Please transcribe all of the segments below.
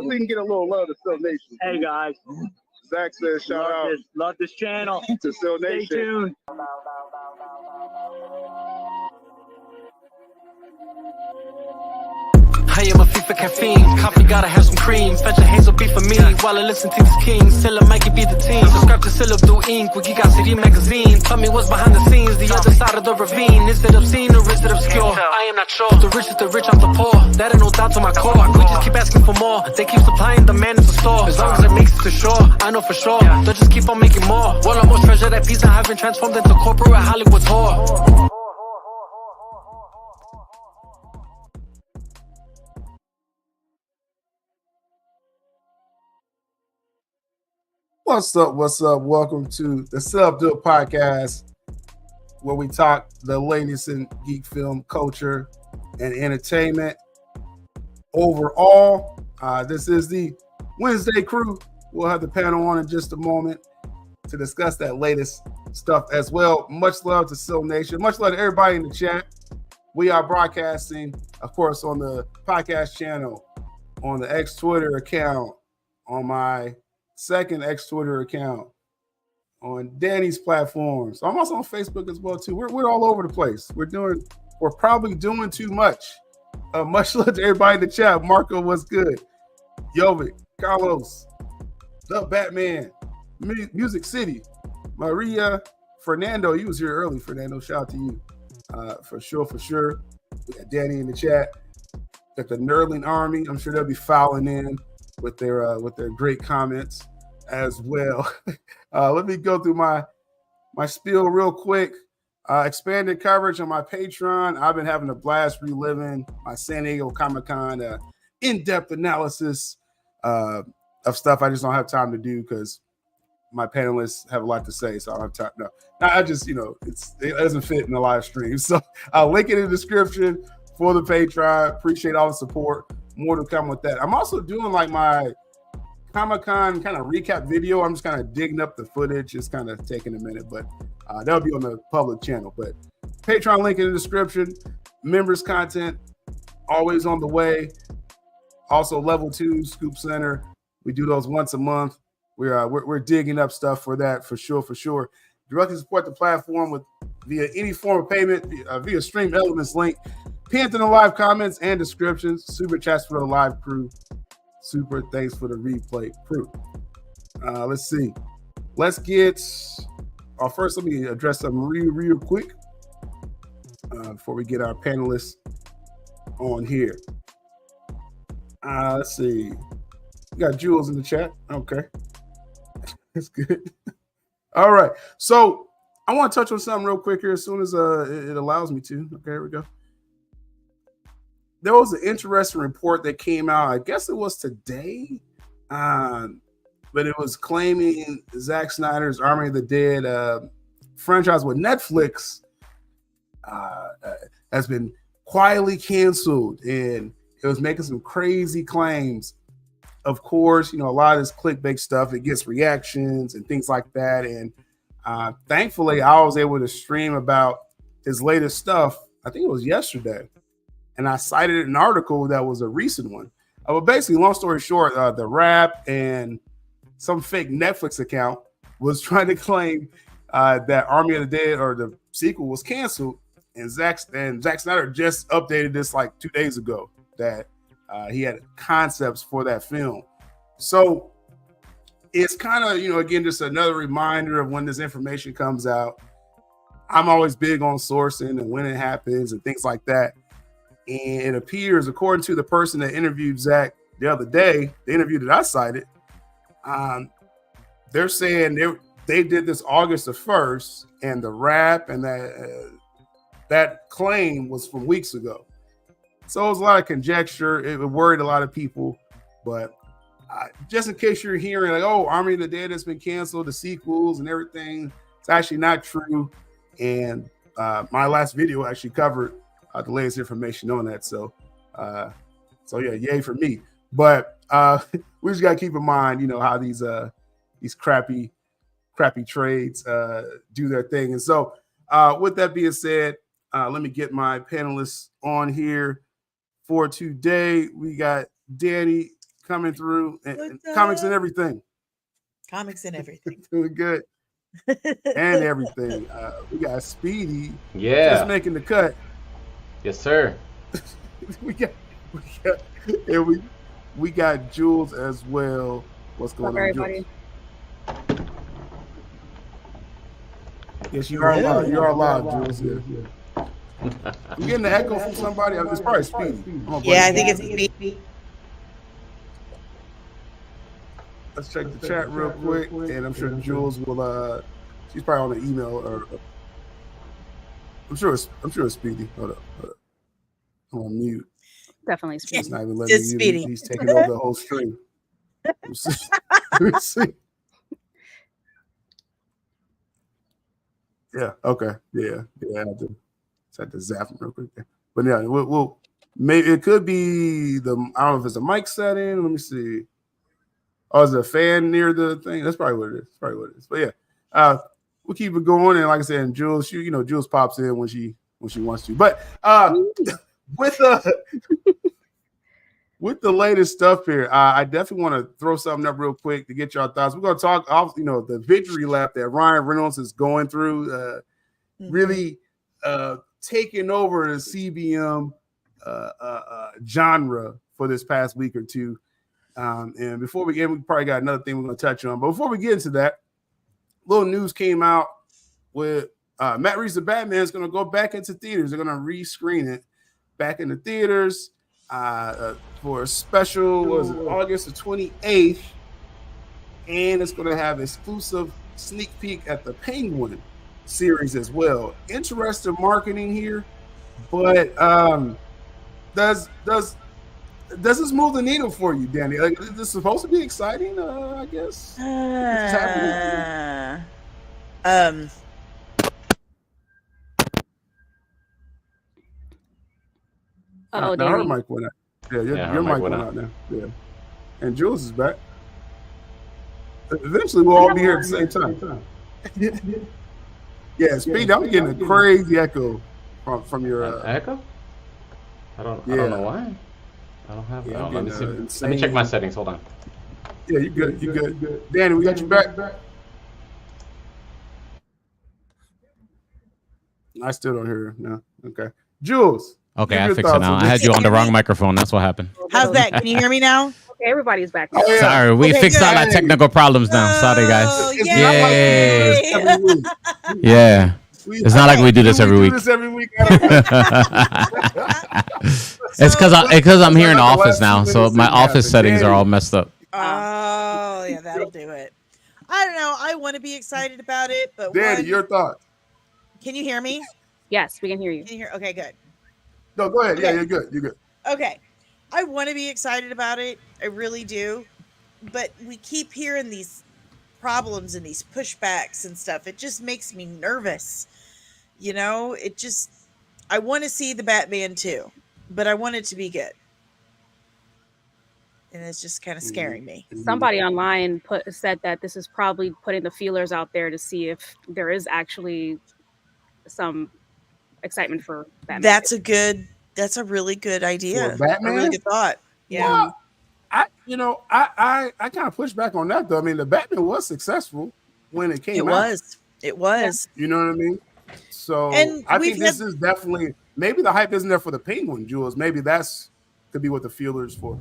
we can get a little love to Still Nation. Hey guys, Zach says shout out love this channel. to Still Nation. Stay tuned. I am a FIFA caffeine. Coffee gotta have some cream. Fetch a hazel beef for me while I listen to these kings. Tell them Mikey be the team. Subscribe to Syllab through Ink. Wikigot City Magazine. Tell me what's behind the scenes. The other side of the ravine. Is it obscene or is it obscure? I am not sure. The rich is the rich, I'm the poor. That ain't no doubt to my core. We just keep asking for more. They keep supplying, the man is the store. As long as it makes it to shore, I know for sure. They'll just keep on making more. Well, I most treasure that piece. I have been transformed into corporate Hollywood tour. What's up? What's up? Welcome to the ABDUL podcast, where we talk the latest in geek film culture and entertainment. Overall, this is the Wednesday crew. We'll have the panel on in just a moment to discuss that latest stuff as well. Much love to Still Nation. Much love to everybody in the chat. We are broadcasting, of course, on the podcast channel, on the X Twitter account, on my second X Twitter account, on Danny's platforms. I'm also on Facebook as well too. We're all over the place. We're probably doing too much. Much love to everybody in the chat. Marco, what's good? Jovic, Carlos, the Batman, Music City, Maria, Fernando. You was here early, Fernando. Shout out to you. For sure. We got Danny in the chat. Got the Nerdling Army. I'm sure they'll be filing in with their great comments as well. Let me go through my spiel real quick. Expanded coverage on my Patreon. I've been having a blast reliving my San Diego Comic-Con in-depth analysis of stuff I just don't have time to do because my panelists have a lot to say, so I don't have time. No, I just, it doesn't fit in the live stream. So I'll link it in the description for the Patreon. Appreciate all the support. More to come with that. I'm also doing like my Comic-Con kind of recap video. I'm just kind of digging up the footage. It's kind of taking a minute, but that'll be on the public channel. But Patreon link in the description. Members content always on the way. Also, level 2 Scoop Center. We do those once a month. We're digging up stuff for that for sure. Directly support the platform via any form of payment via Stream Elements link. Pinned in the live comments and descriptions. Super chats for the live crew. Super thanks for the replay crew. Let's see. Let's get. First, let me address something real quick before we get our panelists on here. Let's see. We got Jules in the chat. Okay, that's good. All right. So I want to touch on something real quick here as soon as it allows me to. Okay, here we go. There was an interesting report that came out, I guess it was today, but it was claiming Zack Snyder's Army of the Dead franchise with Netflix has been quietly canceled, and it was making some crazy claims. Of course, a lot of this clickbait stuff, it gets reactions and things like that, and thankfully, I was able to stream about his latest stuff, I think it was yesterday. And I cited an article that was a recent one. But basically, long story short, the Rap and some fake Netflix account was trying to claim that Army of the Dead or the sequel was canceled. And Zack Snyder just updated this like 2 days ago that he had concepts for that film. So it's kind of, again, just another reminder of when this information comes out. I'm always big on sourcing and when it happens and things like that. And it appears, according to the person that interviewed Zach the other day, the interview that I cited, they're saying they did this August the 1st, and the Rap and that claim was from weeks ago. So it was a lot of conjecture. It worried a lot of people. But just in case you're hearing like, oh, Army of the Dead has been canceled, the sequels and everything, it's actually not true. And my last video actually covered the latest information on that. So yeah, yay for me. But we just got to keep in mind, how these crappy trades do their thing. And so with that being said, let me get my panelists on here for today. We got Danny, coming through. And comics and everything. Comics and everything. Doing good. And everything. We got Speedy. Yeah. Just making the cut. Yes, sir. we got Jules as well. What's going on, Jules? Yes, you are live. You are live, Jules. Yeah. I'm getting the echo from somebody. It's probably Speedy. Yeah, I think it's Speedy. Let's check the chat real quick, and I'm sure Jules will. She's probably on the email, or I'm sure it's Speedy. Hold up. I'm on mute. Definitely Speedy. He's not even letting It's me. Speedy. He's taking over the whole stream. Let me see. Yeah. Okay. Yeah. I have to zap him real quick there. But yeah, we'll maybe it could be the. I don't know if it's a mic setting. Let me see. Oh, is there a fan near the thing? That's probably what it is. But yeah, we'll keep it going. And like I said, Jules, Jules pops in when she wants to. But with the latest stuff here, I definitely want to throw something up real quick to get y'all thoughts. We're going to talk off, the victory lap that Ryan Reynolds is going through, really taking over the CBM genre for this past week or two. And before we get, we probably got another thing we're going to touch on. But before we get into that, little news came out with Matt Reeves' The Batman is going to go back into theaters. They're going to rescreen it back in the theaters for a special, August the 28th. And it's going to have exclusive sneak peek at the Penguin series as well. Interesting marketing here, but does this move the needle for you, Danny? Like, is this supposed to be exciting? I guess. Oh, now her Danny. mic went out. Yeah, your mic went out now. Yeah, and Jules is back. Eventually, we'll all be here at the same time. Yeah, Speed. I'm getting a crazy echo from your echo. I don't know why. I don't have. Yeah, let me see. Let me check my settings. Hold on. Yeah, you good. You good. Danny, we got you back. I still don't hear her. No. Okay. Jules. Okay, I fixed it now. I had you on the wrong microphone. That's what happened. How's that? Can you hear me now? Okay, everybody's back. Oh, yeah. Sorry, we fixed all our technical problems now. Sorry, guys. Oh, Yay. Yeah. It's not like we do this every week. It's because I'm here in the office now, so my office settings are all messed up. Oh, yeah, that'll do it. I don't know. I want to be excited about it, but Danny, your thoughts? Can you hear me? Yes, we can hear you. Can you hear? Okay, good. No, go ahead. Yeah, you're good. You're good. Okay. I want to be excited about it. I really do. But we keep hearing these problems and these pushbacks and stuff. It just makes me nervous. I want to see the Batman too, but I want it to be good. And it's just kind of scaring me. Somebody online said that this is probably putting the feelers out there to see if there is actually some excitement for Batman. That's a really good idea. For Batman? A really good thought. Yeah. Well, I kind of push back on that though. I mean, the Batman was successful when it came out. It was. You know what I mean? So And I think this is definitely, maybe the hype isn't there for the Penguin, Jules. Maybe that's could be what the feelers for.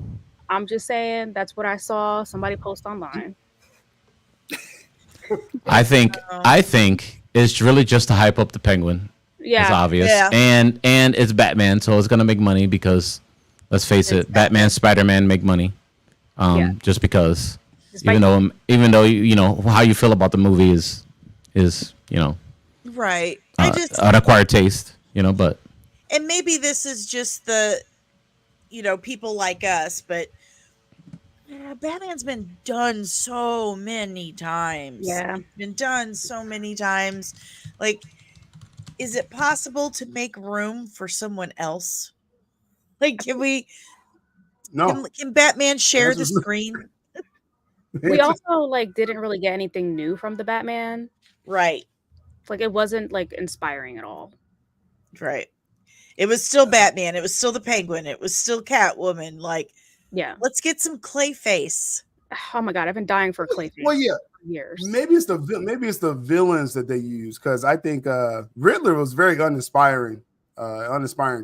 I'm just saying that's what I saw somebody post online. I think it's really just to hype up the Penguin. Yeah, it's obvious, Yeah. and it's Batman, so it's gonna make money because, let's face it, Batman, Spider-Man make money, just because. Despite Even though you know how you feel about the movie is Right. an acquired taste, but And maybe this is just the, people like us, but Batman's been done so many times. Yeah. Been done so many times. Like, is it possible to make room for someone else? Like, can we? No. Can Batman share the That's just- screen? we also didn't really get anything new from the Batman. Right. It wasn't inspiring at all. Right. It was still Batman. It was still the Penguin. It was still Catwoman. Yeah. Let's get some Clayface. Oh my god, I've been dying for Clayface Well, yeah. for years. Maybe it's the villains that they use, because I think Riddler was very uninspiring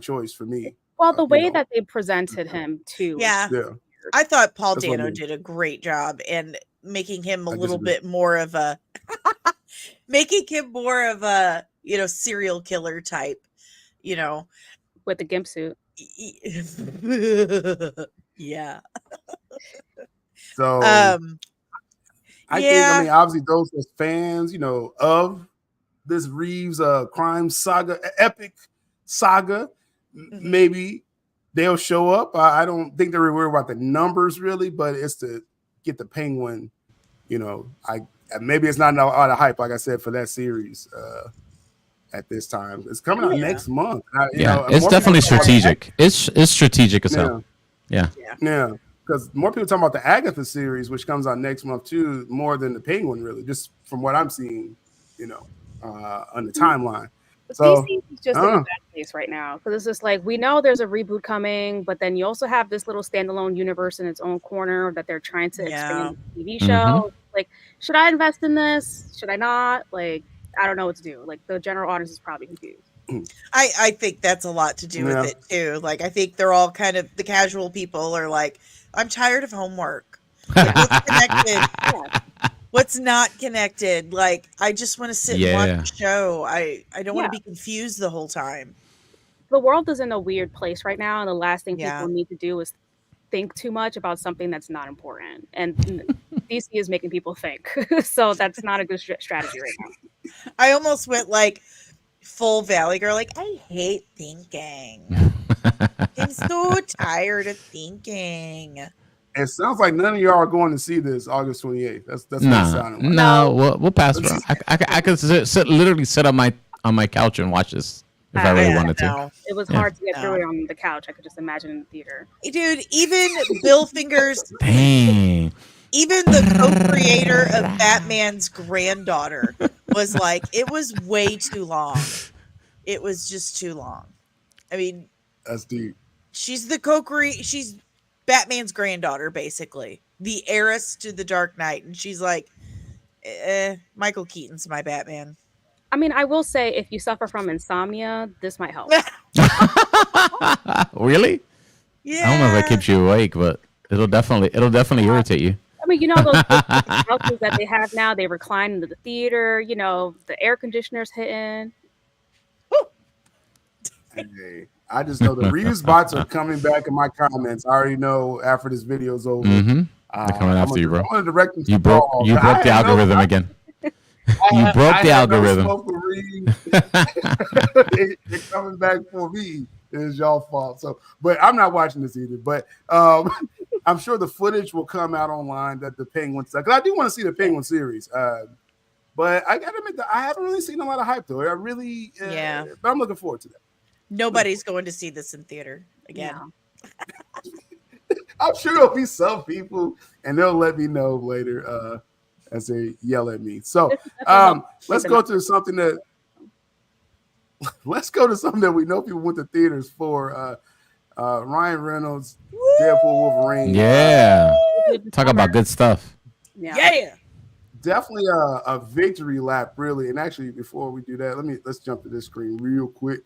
choice for me. Well, the way that they presented him too. Yeah. Yeah. I thought Paul That's what I Dano mean. did a great job in making him a I little disagree. bit more of a serial killer type, with the gimp suit. Yeah. So I think, I mean, obviously those as fans, of this Reeves crime saga, epic saga, maybe they'll show up. I don't think they're worried about the numbers really, but it's to get the Penguin. Maybe it's not a lot of hype, like I said, for that series at this time. It's coming out next month. It's definitely strategic. It's strategic as hell. Yeah. Because more people talking about the Agatha series, which comes out next month too, more than the Penguin, really, just from what I'm seeing, on the timeline. So DC is just in a bad place right now, because it's just like, we know there's a reboot coming, but then you also have this little standalone universe in its own corner that they're trying to expand the TV show. Like, should I invest in this? Should I not? Like, I don't know what to do. Like, the general audience is probably confused. I think that's a lot to do with it too. Like, I think they're all kind of, the casual people are like, I'm tired of homework. Like, what's connected? What's not connected? Like, I just want to sit and watch the show. I don't want to be confused the whole time. The world is in a weird place right now, and the last thing people need to do is think too much about something that's not important. And DC is making people think. So that's not a good strategy right now. I almost went like full Valley Girl. Like, I hate thinking. I'm so tired of thinking. It sounds like none of y'all are going to see this August 28th. That's what it sounded like. No, we'll pass it around. I could literally sit on my couch and watch this if I really wanted to. It was hard to get through it on the couch. I could just imagine in the theater. Dude, even Bill Fingers. Dang. Even the co-creator of Batman's granddaughter was like, it was way too long. It was just too long. I mean, that's deep. She's she's Batman's granddaughter, basically. The heiress to the Dark Knight. And she's like, Michael Keaton's my Batman. I mean, I will say, if you suffer from insomnia, this might help. Really? Yeah. I don't know if that keeps you awake, but it'll definitely irritate you. I mean, those couches that they have now, they recline into the theater, the air conditioner's hitting. Hey, I just know the Reeves bots are coming back in my comments. I already know after this video's over. They're coming after you, bro. I'm gonna direct them you broke the algorithm again. You broke the algorithm. They're coming back for me. It's y'all fault. So, but I'm not watching this either. But I'm sure the footage will come out online that the Penguin stuff. Because I do want to see the Penguin series. But I gotta admit that I haven't really seen a lot of hype though. I really, but I'm looking forward to that. Nobody's going to see this in theater again. Yeah. I'm sure there'll be some people, and they'll let me know later as they yell at me. So let's go to something that we know people went to theaters for. Ryan Reynolds, Deadpool, Wolverine. Yeah, talk about good stuff. Yeah. Definitely a victory lap, really. And actually, before we do that, let's jump to this screen real quick.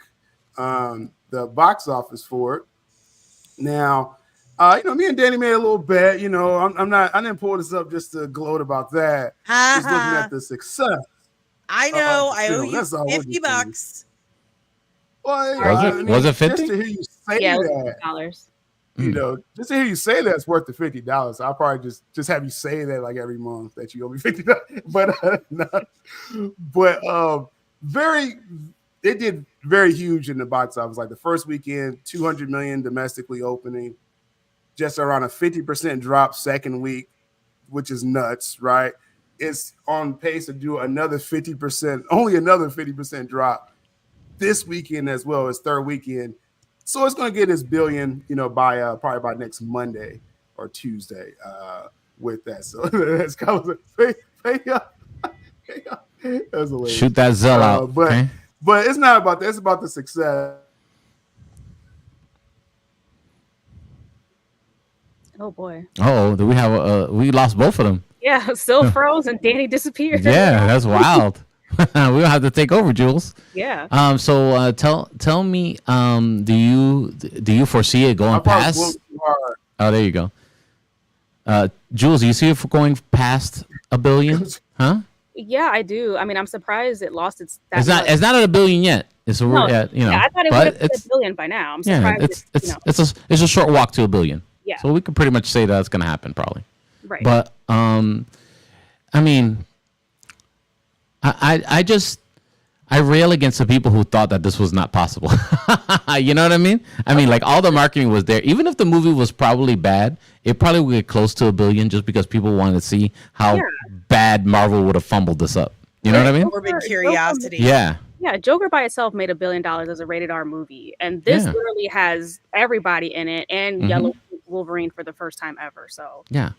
The box office for it. Now, me and Danny made a little bet. I didn't pull this up just to gloat about that. Just looking at the success. I know. I owe you $50. Well, was it 50? Just to hear you say that, $50. Just to hear you say that, it's worth the $50. I'll probably just have you say that like every month that you owe me $50. But they did very huge in the box office. Like the first weekend, 200 million domestically opening, just around a 50% drop second week, which is nuts, right? It's on pace to do another 50% drop this weekend as well as third weekend. So it's going to get its billion, by probably by next Monday or Tuesday with that. So that's kind of that's hilarious. Shoot that Zell out. But it's not about that. It's about the success. Oh boy. Oh, do we have we lost both of them? Yeah, Sil froze and Danny disappeared. Yeah, that's wild. We'll have to take over, Jules. Yeah. So tell me, do you foresee it going past? Oh, there you go. Jules, do you see it going past $1 billion? Huh? Yeah, I do. I mean, I'm surprised it lost its. It's not at $1 billion yet. It's I thought it would have been $1 billion by now. I'm surprised. It's a short walk to $1 billion. Yeah. So we could pretty much say that's going to happen probably. Right. But I mean, I rail against the people who thought that this was not possible. You know what I mean? I mean, like all the marketing was there. Even if the movie was probably bad, it probably would get close to $1 billion just because people wanted to see how bad Marvel would have fumbled this up. You know what I mean? Morbid curiosity. Yeah. Yeah, Joker by itself made $1 billion as a rated R movie, and this literally has everybody in it and Yellow Wolverine for the first time ever. So yeah.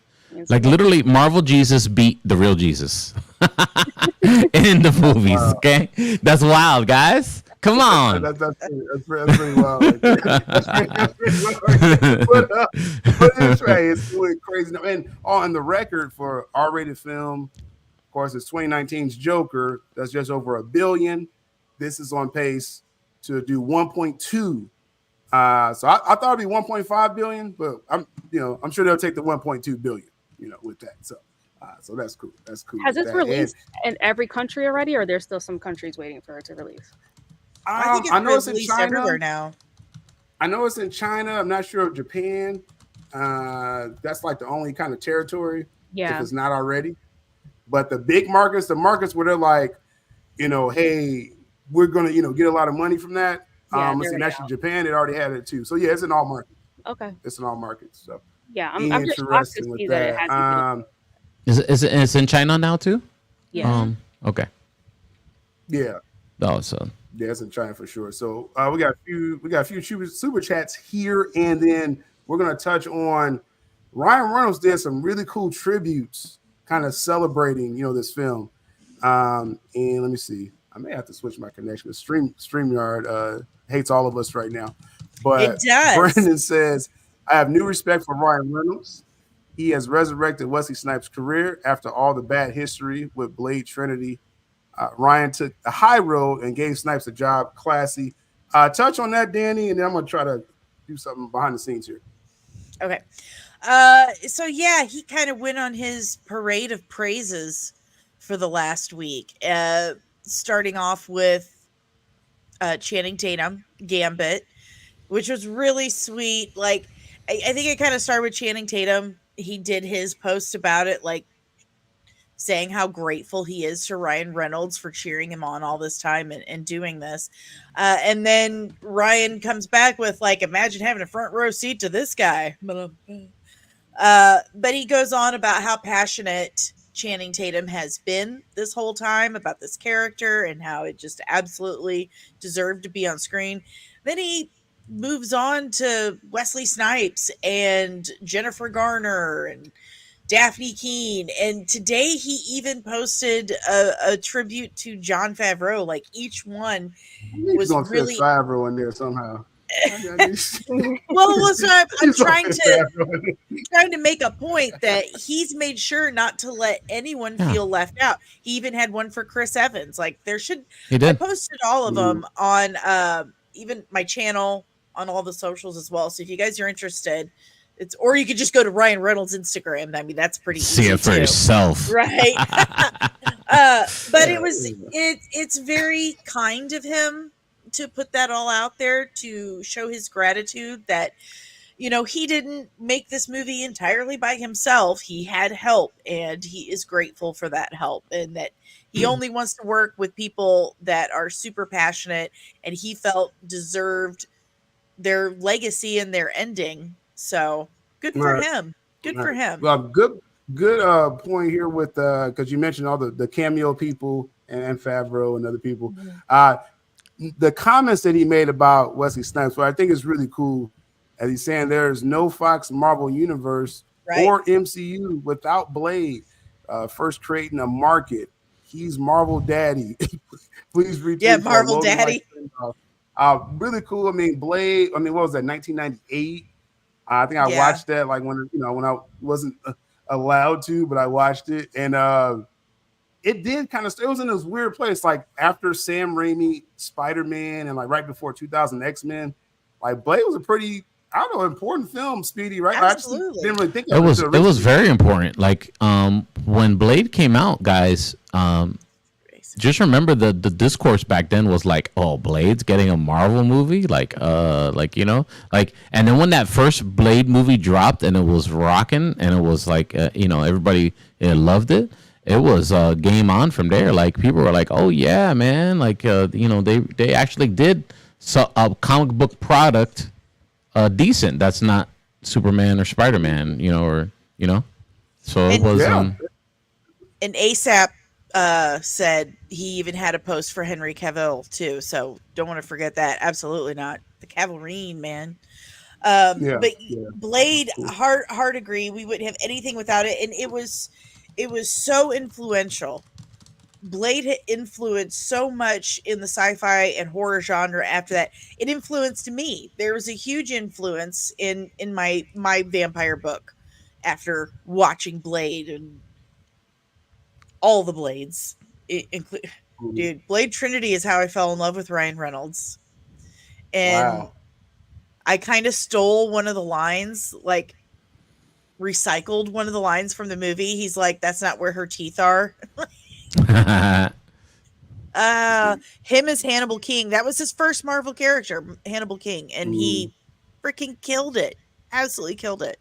Like literally, Marvel Jesus beat the real Jesus in the movies. Wow. Okay, that's wild, guys. Come on. That's pretty wild. But it's right. It's really crazy. And on the record for R-rated film, of course, it's 2019's Joker. That's just over $1 billion. This is on pace to do 1.2. So I thought it'd be 1.5 billion, but I'm sure they'll take the 1.2 billion. With that. So that's cool. That's cool. Has this released in every country already, or there's still some countries waiting for it to release? I think it's released everywhere now. I know it's in China. I'm not sure of Japan. That's like the only kind of territory if it's not already. But the big markets, the markets where they're like, hey, we're gonna, get a lot of money from that. Actually, Japan, it already had it too. So yeah, it's in all markets. Okay. It's in all markets. So. Yeah, I'm just shocked to see that it hasn't been. It's in China now too? Yeah. Okay. Yeah. Oh, so yeah, it's in China for sure. So we got a few super chats here, and then we're gonna touch on Ryan Reynolds did some really cool tributes, kind of celebrating this film. And let me see. I may have to switch my connection. StreamYard hates all of us right now. But it does. Brandon says, I have new respect for Ryan Reynolds. He has resurrected Wesley Snipes' career after all the bad history with Blade Trinity. Ryan took the high road and gave Snipes a job. Classy. Touch on that, Danny, and then I'm going to try to do something behind the scenes here. Okay. So, yeah, he kind of went on his parade of praises for the last week, starting off with Channing Tatum, Gambit, which was really sweet. Like, I think it kind of started with Channing Tatum. He did his post about it, like saying how grateful he is to Ryan Reynolds for cheering him on all this time and doing this. And then Ryan comes back with like, imagine having a front row seat to this guy. But he goes on about how passionate Channing Tatum has been this whole time about this character and how it just absolutely deserved to be on screen. Then he moves on to Wesley Snipes and Jennifer Garner and Daphne Keane. And today he even posted a tribute to Jon Favreau. Like each one was really Favreau in there somehow. Well, so I'm trying to make a point that he's made sure not to let anyone feel left out. He even had one for Chris Evans. Like I posted all of them on even my channel, on all the socials as well. So if you guys are interested, or you could just go to Ryan Reynolds' Instagram. I mean, that's pretty easy. See it for yourself. Right. But it's very kind of him to put that all out there, to show his gratitude that, he didn't make this movie entirely by himself. He had help, and he is grateful for that help, and that he only wants to work with people that are super passionate and he felt deserved their legacy and their ending. So good for him. Good for him. Well, good point here with because you mentioned all the cameo people and Favreau and other people. The comments that he made about Wesley Snipes, what I think is really cool, as he's saying there is no Fox Marvel universe or MCU without Blade. First creating a market. He's Marvel Daddy. Please read. Yeah, Marvel Daddy. Really cool. I mean, Blade. I mean, what was that? 1998. I think I Yeah. watched that like when I wasn't allowed to, but I watched it, and it did kind of. It was in this weird place, like after Sam Raimi Spider-Man, and like right before 2000 X-Men. Like Blade was a pretty, I don't know, important film. Speedy, right? Absolutely. I just didn't really think it of was. it. It was very important. Like when Blade came out, guys. Just remember the discourse back then was like, oh, Blade's getting a Marvel movie, like you know, like, and then when that first Blade movie dropped and it was rocking and it was like, you know, everybody loved it. It was game on from there. Like people were like, oh yeah, man, like you know, they actually did a comic book product decent. That's not Superman or Spider-Man, you know, or you know, so it was. Yeah. And ASAP said he even had a post for Henry Cavill too, so don't want to forget that. Absolutely not. The Cavalrine, man. But Blade, hard agree. We wouldn't have anything without it, and it was so influential. Blade had influenced so much in the sci-fi and horror genre. After that, it influenced me. There was a huge influence in my vampire book after watching Blade and all the Blades. Dude, Blade Trinity is how I fell in love with Ryan Reynolds. And I kind of stole one of the lines, like recycled one of the lines from the movie. He's like, that's not where her teeth are. Him as Hannibal King. That was his first Marvel character, Hannibal King. And he freaking killed it. Absolutely killed it.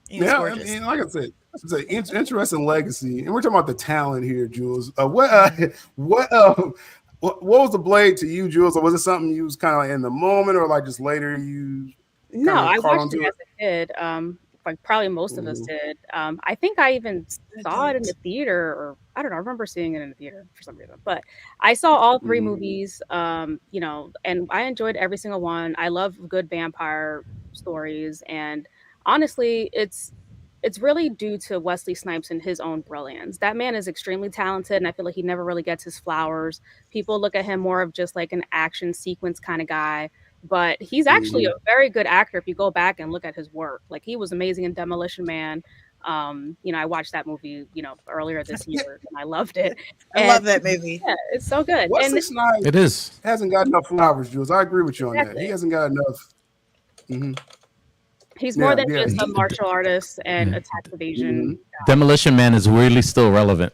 Yeah, I mean, like I said, it's an interesting legacy, and we're talking about the talent here, Jules. What was the Blade to you, Jules? Or was it something you was kind of like in the moment, or like just later you? No, I watched it as a kid. Like probably most of us did. I think I even saw it in the theater, or I don't know. I remember seeing it in the theater for some reason. But I saw all three movies. You know, and I enjoyed every single one. I love good vampire stories, and honestly, it's really due to Wesley Snipes and his own brilliance. That man is extremely talented, and I feel like he never really gets his flowers. People look at him more of just like an action sequence kind of guy, but he's actually a very good actor if you go back and look at his work. Like he was amazing in Demolition Man. You know, I watched that movie, you know, earlier this year, and I loved it. I love that movie. Yeah, it's so good. Wesley Snipes it is. hasn't got enough flowers, Jules. I agree with you on that. He hasn't got enough. He's more than just a martial artist and a tax evasion. Demolition Man is weirdly still relevant.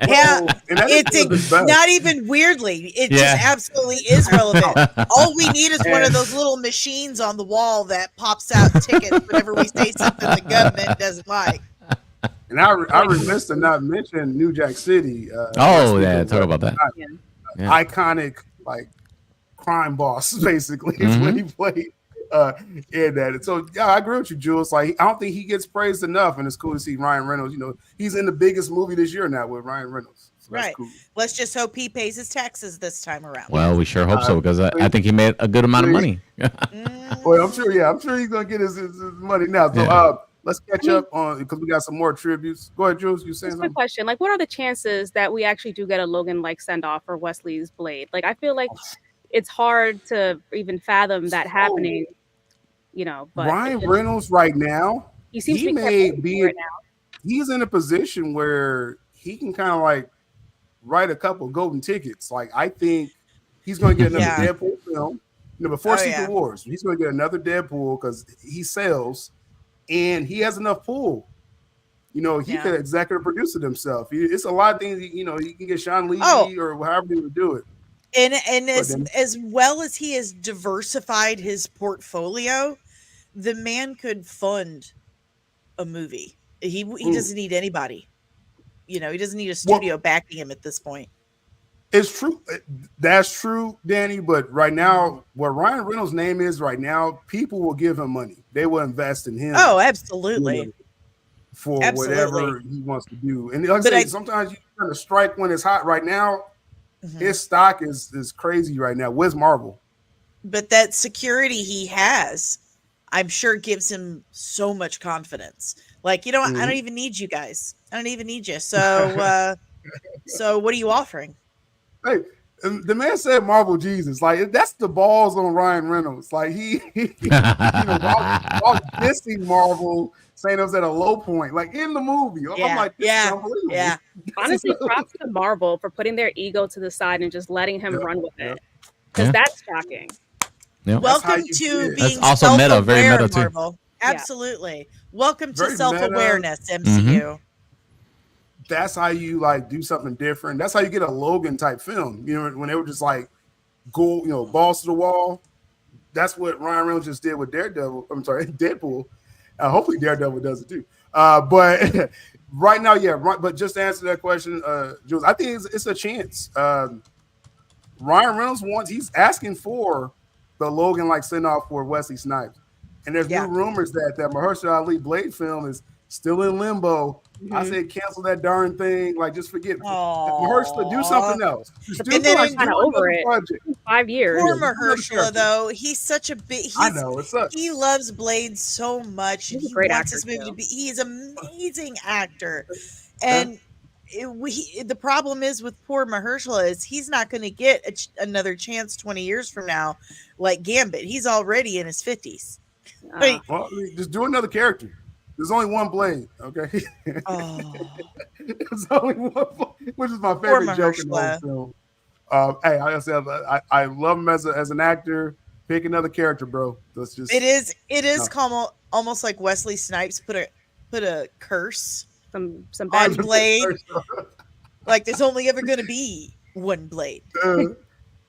Yeah, it's not even weirdly. It just absolutely is relevant. All we need is one of those little machines on the wall that pops out tickets whenever we say something the government doesn't like. And I remiss to not mention New Jack City. Talk about that. Iconic, like crime boss, basically, is when he played. In that. So yeah, I agree with you, Jules. Like I don't think he gets praised enough, and it's cool to see Ryan Reynolds. You know, he's in the biggest movie this year now with Ryan Reynolds. So right. Cool. Let's just hope he pays his taxes this time around. Well, we sure hope so, because I think he made a good amount of money. Well, I'm sure he's gonna get his money now. So let's catch up on, because we got some more tributes. Go ahead, Jules. You saying something? Quick question: like, what are the chances that we actually do get a Logan like send off for Wesley's Blade? Like, I feel like it's hard to even fathom that happening. You know, but Ryan Reynolds right now, he seems to be right now. He's in a position where he can kind of like write a couple golden tickets. Like I think he's going to get another Deadpool film. You know, before Secret Wars, he's going to get another Deadpool because he sells, and he has enough pull. You know, he could executive produce it himself. It's a lot of things. You know, he can get Sean Levy or however he would do it. And as well as he has diversified his portfolio, the man could fund a movie. He doesn't need anybody. You know, he doesn't need a studio backing him at this point. It's true. That's true, Danny. But right now, what Ryan Reynolds' name is right now, people will give him money. They will invest in him. Oh, absolutely. You know, for whatever he wants to do. And like I say, sometimes you kind of strike when it's hot. Right now, his stock is crazy right now. Where's Marvel? But that security he has, I'm sure, gives him so much confidence. Like, you know what? I don't even need you guys. I don't even need you. So, so what are you offering? Hey, And the man said Marvel Jesus. Like, that's the balls on Ryan Reynolds. Like, while dissing Marvel, saying it was at a low point, like in the movie. I'm like, this is unbelievable. Yeah. Honestly, props to Marvel for putting their ego to the side and just letting him run with it. Because that's shocking. Yep. Welcome to being that's also meta, very meta too. Marvel. Absolutely. Welcome to Very self-awareness, MCU. That's how you like do something different. That's how you get a Logan type film. You know, when they were just like go, balls to the wall. That's what Ryan Reynolds just did with Daredevil. I'm sorry, Deadpool. Hopefully Daredevil does it too. But right now, but just to answer that question, Jules, I think it's a chance. Ryan Reynolds he's asking for the Logan like send off for Wesley Snipes. And there's new rumors that Mahershala Ali Blade film is still in limbo. I said cancel that darn thing. Like, just forget it. Mahershala, do something else. Just do kind of over it. Project. 5 years. Poor Mahershala, though. He's such a big. I know it sucks. He loves Blade so much. He's he a great wants actor, this movie too. to be. He's an amazing actor, and the problem is with poor Mahershala is he's not going to get another chance 20 years from now, like Gambit. He's already in his 50s. Well, just do another character. There's only one Blade, okay? There's only one, which is my favorite joke in the whole film. Hey, I said I love him as an actor. Pick another character, bro. Let's just. It is almost like Wesley Snipes put a curse some on Blade. Like there's only ever going to be one Blade. You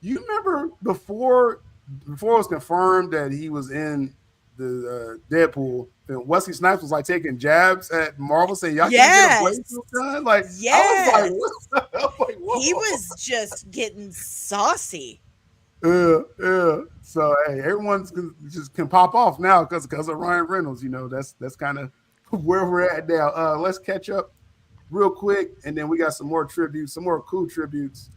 remember before it was confirmed that he was in the Deadpool, Wesley Snipes was like taking jabs at Marvel, saying, "Y'all can't get a Blade done." Like, I was like, "What?" He was just getting saucy. Yeah. So hey, everyone's just can pop off now because of Ryan Reynolds. That's kind of where we're at now. Let's catch up real quick, and then we got some more tributes, some more cool tributes.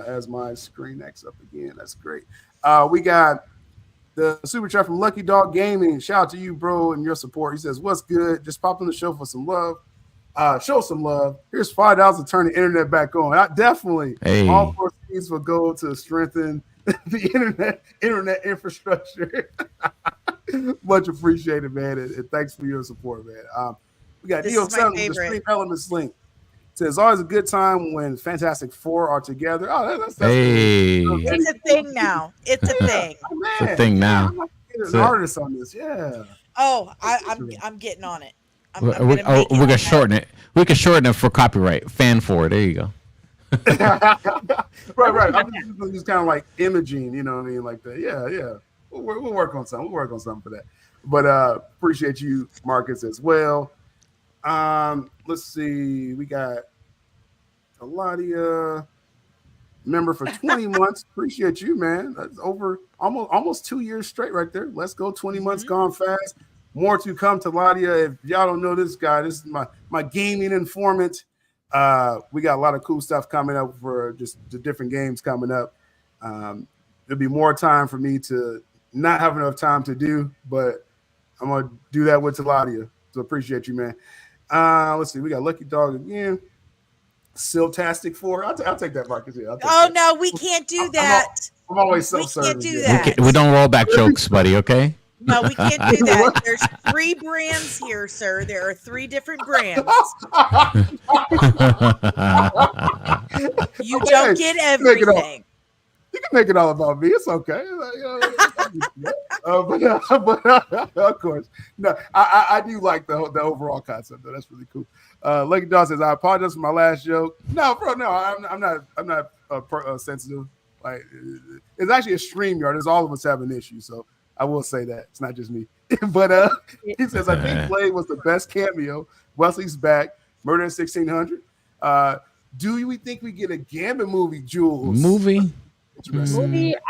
As my screen acts up again, that's great. We got the super chat from Lucky Dog Gaming. Shout out to you, bro, and your support. He says, "What's good? Just popped on the show for some love. Show some love. Here's $5 to turn the internet back on." Definitely. Hey. All proceeds will go to strengthen the internet infrastructure. Much appreciated, man, and thanks for your support, man. We got Neo 7 with the Stream Elements link. It says, always a good time when Fantastic Four are together. Oh, that's hey. It's a thing now. It's a thing. Oh, man. It's a thing now. I'm an artist on this. Yeah. Oh, I'm getting on it. We can shorten it. We can shorten it for copyright. Fan for it. There you go. Right. I'm just kind of like imaging, you know what I mean? Like that. Yeah. We'll work on something. We'll work on something for that. But appreciate you, Marcus, as well. Let's see. We got Eladia, member for 20 months. Appreciate you, man. That's over almost 2 years straight right there. Let's go. 20 months gone fast. More to come to Ladia. If y'all don't know this guy, this is my gaming informant. We got a lot of cool stuff coming up for just the different games coming up. There'll be more time for me to not have enough time to do, but I'm going to do that with Ladia. So appreciate you, man. Let's see. We got Lucky Dog again. Siltastic 4. I'll take that, Marcus. Yeah, no, we can't do that. I'm always self-serving. We can't do that. We don't roll back jokes, buddy, okay? No, we can't do that. There's 3 brands here, sir. There are 3 different brands. You don't get everything. You can make it all about me. It's okay. But of course, no. I do like the overall concept, though. That's really cool. Lucky Dog says, "I apologize for my last joke." No, bro, no. I'm not sensitive. Like, it's actually a StreamYard. There's all of us have an issue, so I will say that it's not just me. But he says, "I think Blade was the best cameo. Wesley's back. Murder in 1600. Do we think we get a Gambit movie, Jules? Movie?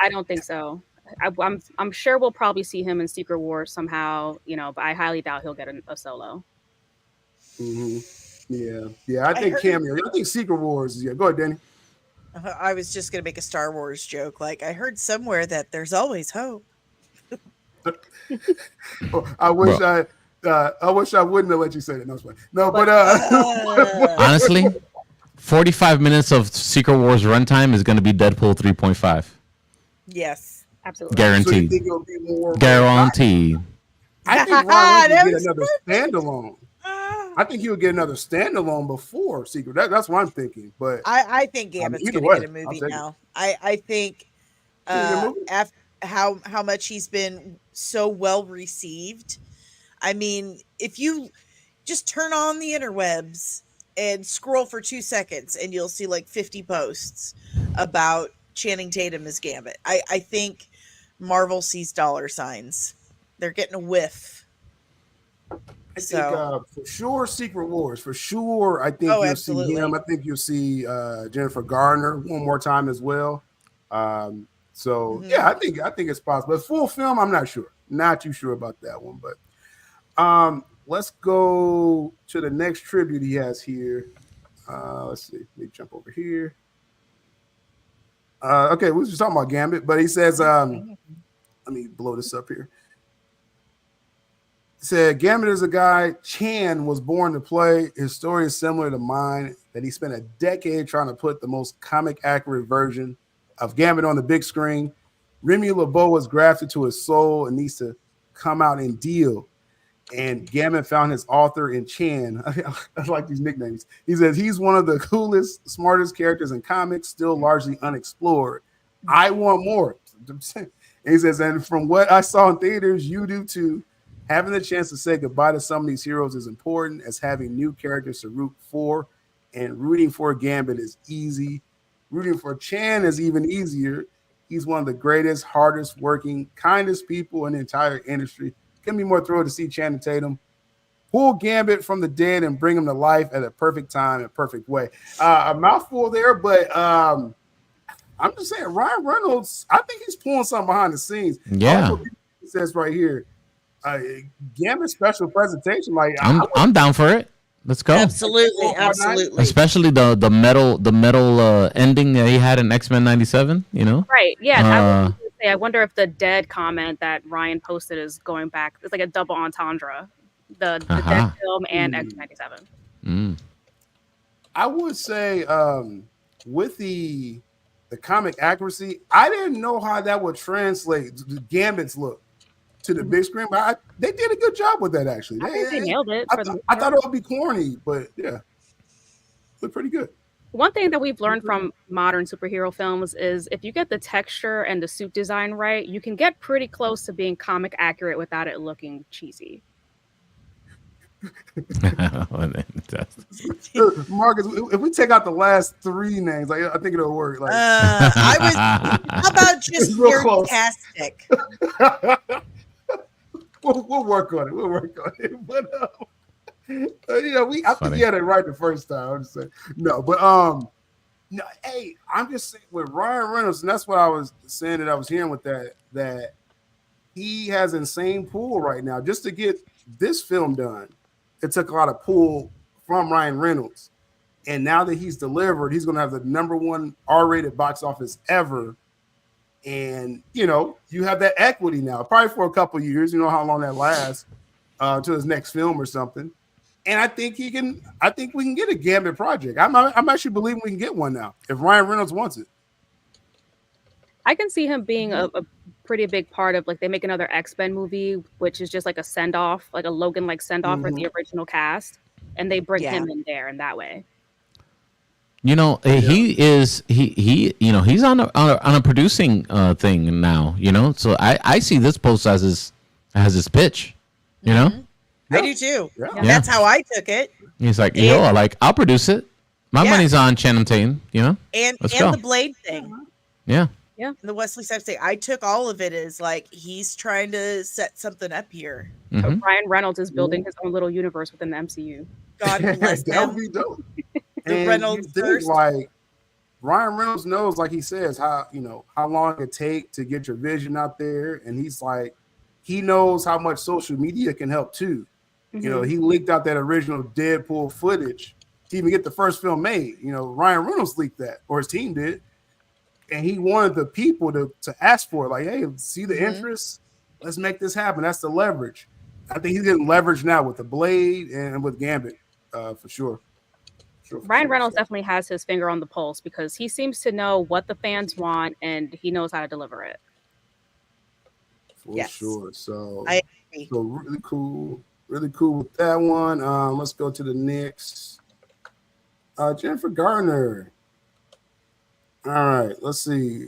I don't think so. I'm sure we'll probably see him in Secret Wars somehow, but I highly doubt he'll get a solo. Mm-hmm. Yeah. I think cameo. I think Secret Wars. Yeah, go ahead, Danny. I was just gonna make a Star Wars joke. Like, I heard somewhere that there's always hope. I wish I wouldn't have let you say that. No, but 45 minutes of Secret Wars runtime is going to be Deadpool 3.5. Yes, absolutely. Guaranteed. So you think it'll be more Guaranteed. I think Ryan will get another standalone. I think he'll get another standalone before Secret. That's what I'm thinking. But I think Gambit's going to get a movie now. I think after how much he's been so well received. I mean, if you just turn on the interwebs and scroll for 2 seconds, and you'll see like 50 posts about Channing Tatum as Gambit. I think Marvel sees dollar signs. They're getting a whiff. I think for sure Secret Wars. For sure, I think you'll see him. I think you'll see Jennifer Garner one more time as well. Yeah, I think it's possible. But full film, I'm not sure. Not too sure about that one. But let's go to the next tribute he has here. Let's see. Let me jump over here. Okay, we were just talking about Gambit, but he says, let me blow this up here. He said, Gambit is a guy Chan was born to play. His story is similar to mine, that he spent a decade trying to put the most comic accurate version of Gambit on the big screen. Remy LeBeau was grafted to his soul and needs to come out and deal. And Gambit found his author in Chan. I like these nicknames. He says he's one of the coolest, smartest characters in comics, still largely unexplored. I want more. And he says, and from what I saw in theaters, you do too. Having the chance to say goodbye to some of these heroes is important as having new characters to root for, and rooting for Gambit is easy. Rooting for Chan is even easier. He's one of the greatest, hardest working, kindest people in the entire industry. Couldn't be more thrilled to see Channing Tatum pull Gambit from the dead and bring him to life at a perfect time and perfect way. A mouthful there, but I'm just saying, Ryan Reynolds, I think he's pulling something behind the scenes. Yeah. It says right here, Gambit special presentation. Like I'm down for it. Let's go. Absolutely. Especially the metal ending that he had in X-Men 97, you know? Right. Yeah. I wonder if the dead comment that Ryan posted is going back. It's like a double entendre. The dead film and X-97. I would say with the comic accuracy, I didn't know how that would translate the Gambit's look to the big screen, but they did a good job with that, actually. I think they nailed it. I thought it would be corny, but yeah, looked pretty good. One thing that we've learned from modern superhero films is if you get the texture and the suit design right, you can get pretty close to being comic accurate without it looking cheesy. Marcus, if we take out the last three names, like I think it'll work. Like, how about just sarcastic? We'll work on it. We'll work on it. But I think he had it right the first time. I'm just saying. No, but no, hey, I'm just saying with Ryan Reynolds, and that's what I was saying that I was hearing with that he has insane pull right now. Just to get this film done, it took a lot of pull from Ryan Reynolds. And now that he's delivered, he's going to have the #1 R-rated box office ever. And, you have that equity now, probably for a couple of years, how long that lasts, to his next film or something. And I think we can get a Gambit project. I'm actually believing we can get one now if Ryan Reynolds wants it. I can see him being a pretty big part of, like, they make another X-Men movie, which is just like a send-off, like a Logan-like send-off for the original cast. And they bring him in there in that way. He's on a producing thing now, so I see this post as his pitch, I do too. Yeah. That's how I took it. He's like, I'll produce it. My money's on Channing Tatum, and the Blade thing. Yeah. And the Wesley Snipes thing. I took all of it as like he's trying to set something up here. So Ryan Reynolds is building his own little universe within the MCU. God bless that would be dope. The Reynolds first. Like Ryan Reynolds knows, like he says, how long it take to get your vision out there, and he's like, he knows how much social media can help too. He leaked out that original Deadpool footage to even get the first film made. Ryan Reynolds leaked that, or his team did, and he wanted the people to ask for it. Like, hey, see the interest? Let's make this happen. That's the leverage. I think he's getting leverage now with the Blade and with Gambit, for sure. Ryan Reynolds definitely has his finger on the pulse because he seems to know what the fans want and he knows how to deliver it. For sure. So, I agree. So really cool with that one. Let's go to the next. Jennifer Garner. All right, let's see.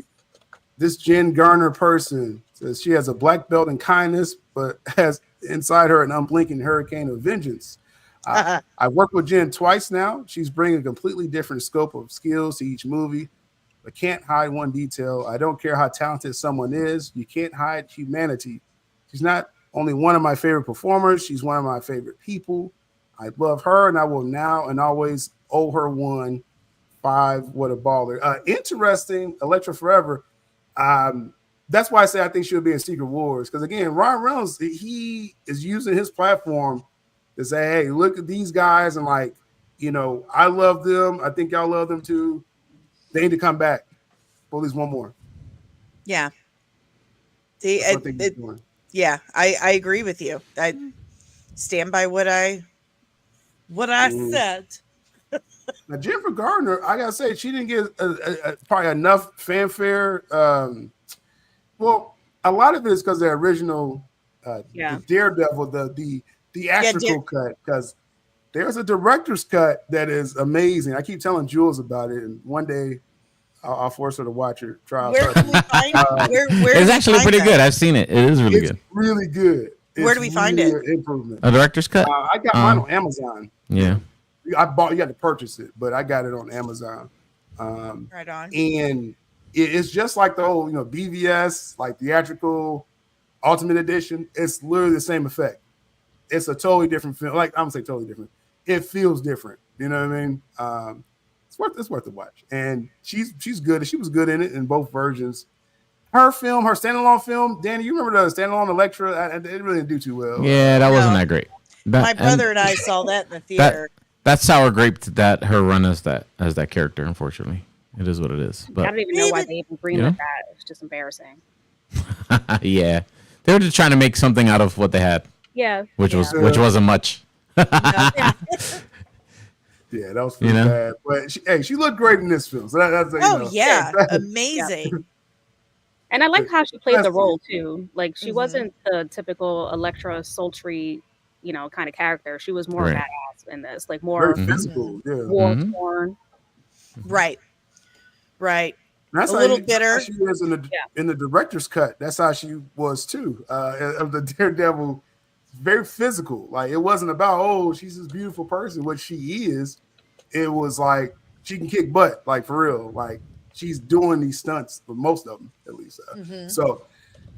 This Jen Garner person says she has a black belt in kindness, but has inside her an unblinking hurricane of vengeance. I worked with Jen twice now. She's bringing a completely different scope of skills to each movie, but can't hide one detail. I don't care how talented someone is. You can't hide humanity. She's not only one of my favorite performers. She's one of my favorite people. I love her, and I will now and always owe her 1-5. What a baller. Interesting, Electra Forever. That's why I say I think she'll be in Secret Wars. Because, again, Ryan Reynolds, he is using his platform to say, hey, look at these guys. And, like, you know, I love them. I think y'all love them, too. They need to come back for at least one more. Yeah. See, yeah, I agree with you. I stand by what I said. Now, Jennifer Gardner, I gotta say, she didn't get probably enough fanfare. Well, a lot of it is because the original the Daredevil, the theatrical cut, because there's a director's cut that is amazing. I keep telling Jules about it, and one day I'll force her to watch it. Where can we find it's actually pretty good. I've seen it. It is really good. Really good. Where do we find it? Improvement. A director's cut? I got mine on Amazon. Yeah. You had to purchase it, but I got it on Amazon. Right on. And it's just like the whole, BVS, like theatrical Ultimate Edition. It's literally the same effect. It's a totally different film. Like, I'm gonna say totally different. It feels different. You know what I mean? It's worth the watch. And she's good. She was good in it in both versions. Her standalone film, Danny, you remember the standalone Electra? It really didn't do too well. Yeah, that wasn't that great. My brother and I saw that in the theater. That's sour graped that her run as that character. Unfortunately, it is what it is. But I don't even know why they even greenlit that. It's just embarrassing. Yeah, they were just trying to make something out of what they had. Yeah, which wasn't much. Yeah, that was pretty bad. But she looked great in this film. So that's amazing. And I liked how she played the role too. Like she wasn't the typical Electra sultry, kind of character. She was more badass in this, like more very physical, war torn. Right. That's a little bitter. She was in the director's cut. That's how she was too. Of the Daredevil, very physical. Like it wasn't about she's this beautiful person, which she is. It was like she can kick butt, like for real. Like she's doing these stunts for most of them, at least. So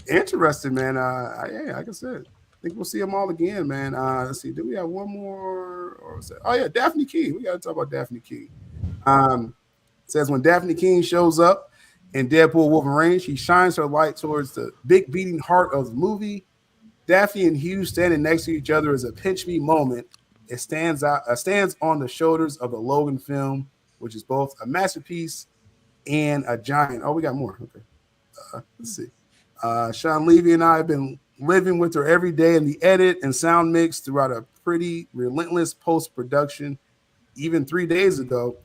interesting, man. Like I said, I think we'll see them all again, man. Let's see. Do we have one more? Daphne King. We got to talk about Daphne King. Says when Daphne King shows up in Deadpool Wolverine, she shines her light towards the big beating heart of the movie. Daphne and Hugh standing next to each other is a pinch me moment. It stands on the shoulders of the Logan film, which is both a masterpiece and a giant. Oh, we got more. Okay. Let's see. Sean Levy and I have been living with her every day in the edit and sound mix throughout a pretty relentless post-production. Even 3 days ago,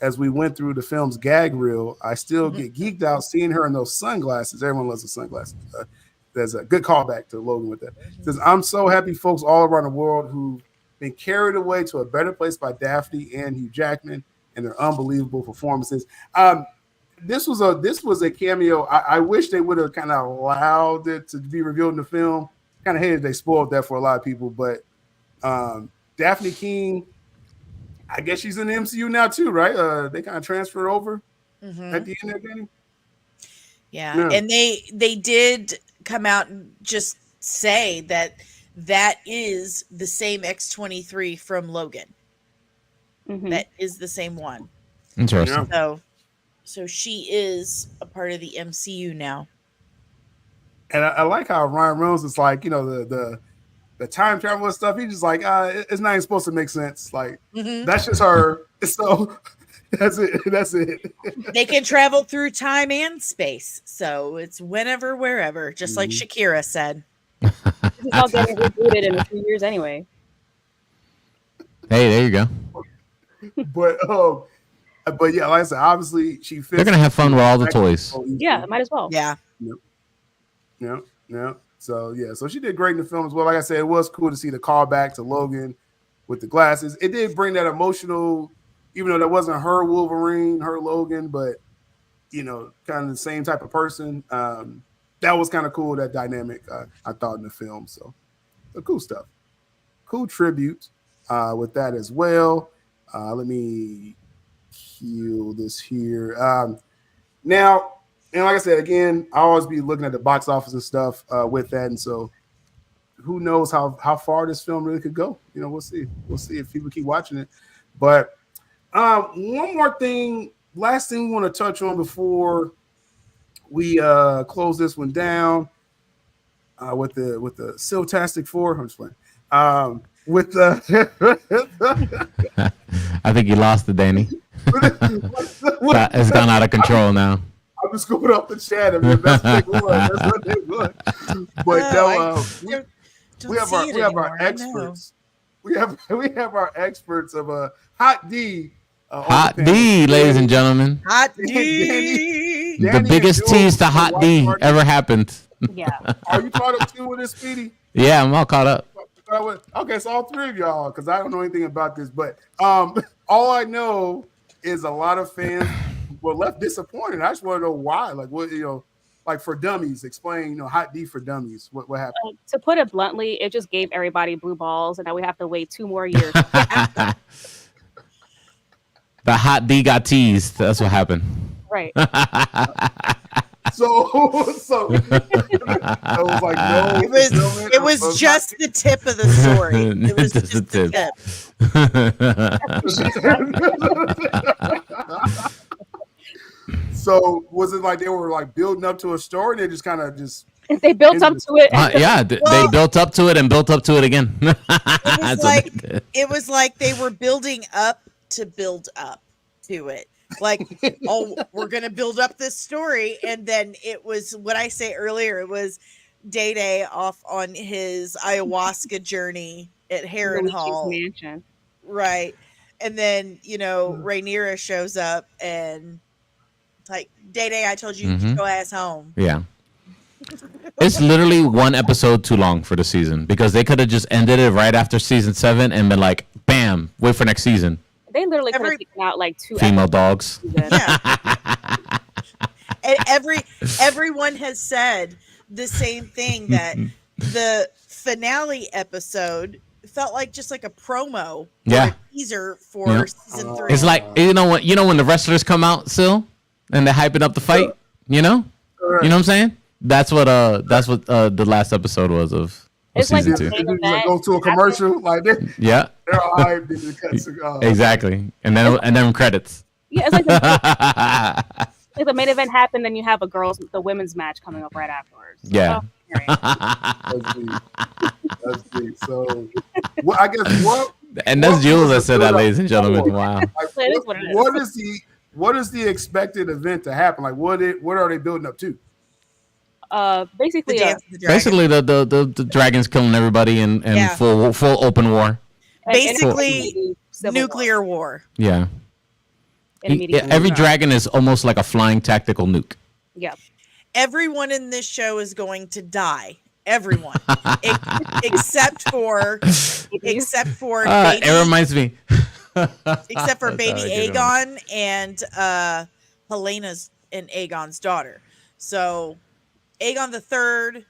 as we went through the film's gag reel, I still get geeked out seeing her in those sunglasses. Everyone loves the sunglasses. There's a good callback to Logan with that. It says, I'm so happy folks all around the world who've been carried away to a better place by Daphne and Hugh Jackman and their unbelievable performances. This was a cameo. I wish they would have kind of allowed it to be revealed in the film. Kind of hated they spoiled that for a lot of people, but Daphne King, I guess she's in the MCU now too, right? They kind of transferred over at the end of the game. Yeah, and they did come out and just say that is the same X-23 from Logan. That is the same one. Interesting. So she is a part of the MCU now. And I like how Ryan Reynolds is like, the time travel and stuff. He's just like, it's not even supposed to make sense. Like, that's just her. So that's it. They can travel through time and space. So it's whenever, wherever, just like Shakira said. This is all getting rebooted in a few years anyway. Hey, there you go. But yeah, like I said, obviously she fits. They're gonna have fun with all the toys. Yeah, might as well. Yeah. Yeah. So yeah, so she did great in the film as well. Like I said, it was cool to see the callback to Logan with the glasses. It did bring that emotional, even though that wasn't her Wolverine, her Logan, but kind of the same type of person. That was kind of cool, that dynamic, I thought, in the film. So cool stuff. Cool tribute with that as well. Let me heal this here. Now, and like I said, again, I always be looking at the box office and stuff with that. And so who knows how far this film really could go. We'll see. We'll see if people keep watching it. But one more thing, last thing we want to touch on before we close this one down with the Siltastic 4. I'm just playing. With the I think you lost it, Danny. It's gone out of control now. I'm just going up the chat. I mean, that's what they want. But we have our experts. We have our experts of Hot D. Hot D, ladies and gentlemen. Hot D. The biggest tease to Hot D ever happened. Yeah. Are you caught up to with this, Speedy? Yeah, I'm all caught up. Okay, so all three of y'all, because I don't know anything about this, but all I know is a lot of fans were left disappointed. I just want to know why. Like, what, like for dummies, explain, Hot D for dummies. What happened? To put it bluntly, it just gave everybody blue balls, and now we have to wait 2 more years. The Hot D got teased. That's what happened. Right. So I was like, no. It was just the tip of the story. It was just the tip. So was it like they were like building up to a story and they just kind of they built up to it? Yeah, they built up to it and built up to it again. It was like they were building up to build up to it. Like, oh, we're gonna build up this story, and then it was what I say earlier. It was Day off on his ayahuasca journey at Harrenhal Mansion, right? And then Rhaenyra shows up and it's like, Day, I told you to go ass home. Yeah, it's literally one episode too long for the season because they could have just ended it right after season 7 and been like, bam, wait for next season. They literally could have taken out like 2 female dogs. Yeah. And everyone has said the same thing, that the finale episode felt like just like a promo, a teaser for season 3. It's like when the wrestlers come out still and they're hyping up the fight. You know what I'm saying? That's what the last episode was of. It's like season 2. Like go to a commercial, like they're all hyped. Exactly, and then credits. Yeah, it's like the main event happened, then you have the women's match coming up right afterwards. Yeah. That's deep. So, I guess what? And that's Jules that said that, ladies and gentlemen. Wow. What is the expected event to happen? Like, what are they building up to? Basically the dragons killing everybody and full open war. Basically nuclear war. Yeah. Every dragon is almost like a flying tactical nuke. Yeah. Everyone in this show is going to die. Everyone, except for baby, it reminds me. Except for baby Aegon and Helena's and Aegon's daughter. So Aegon the Third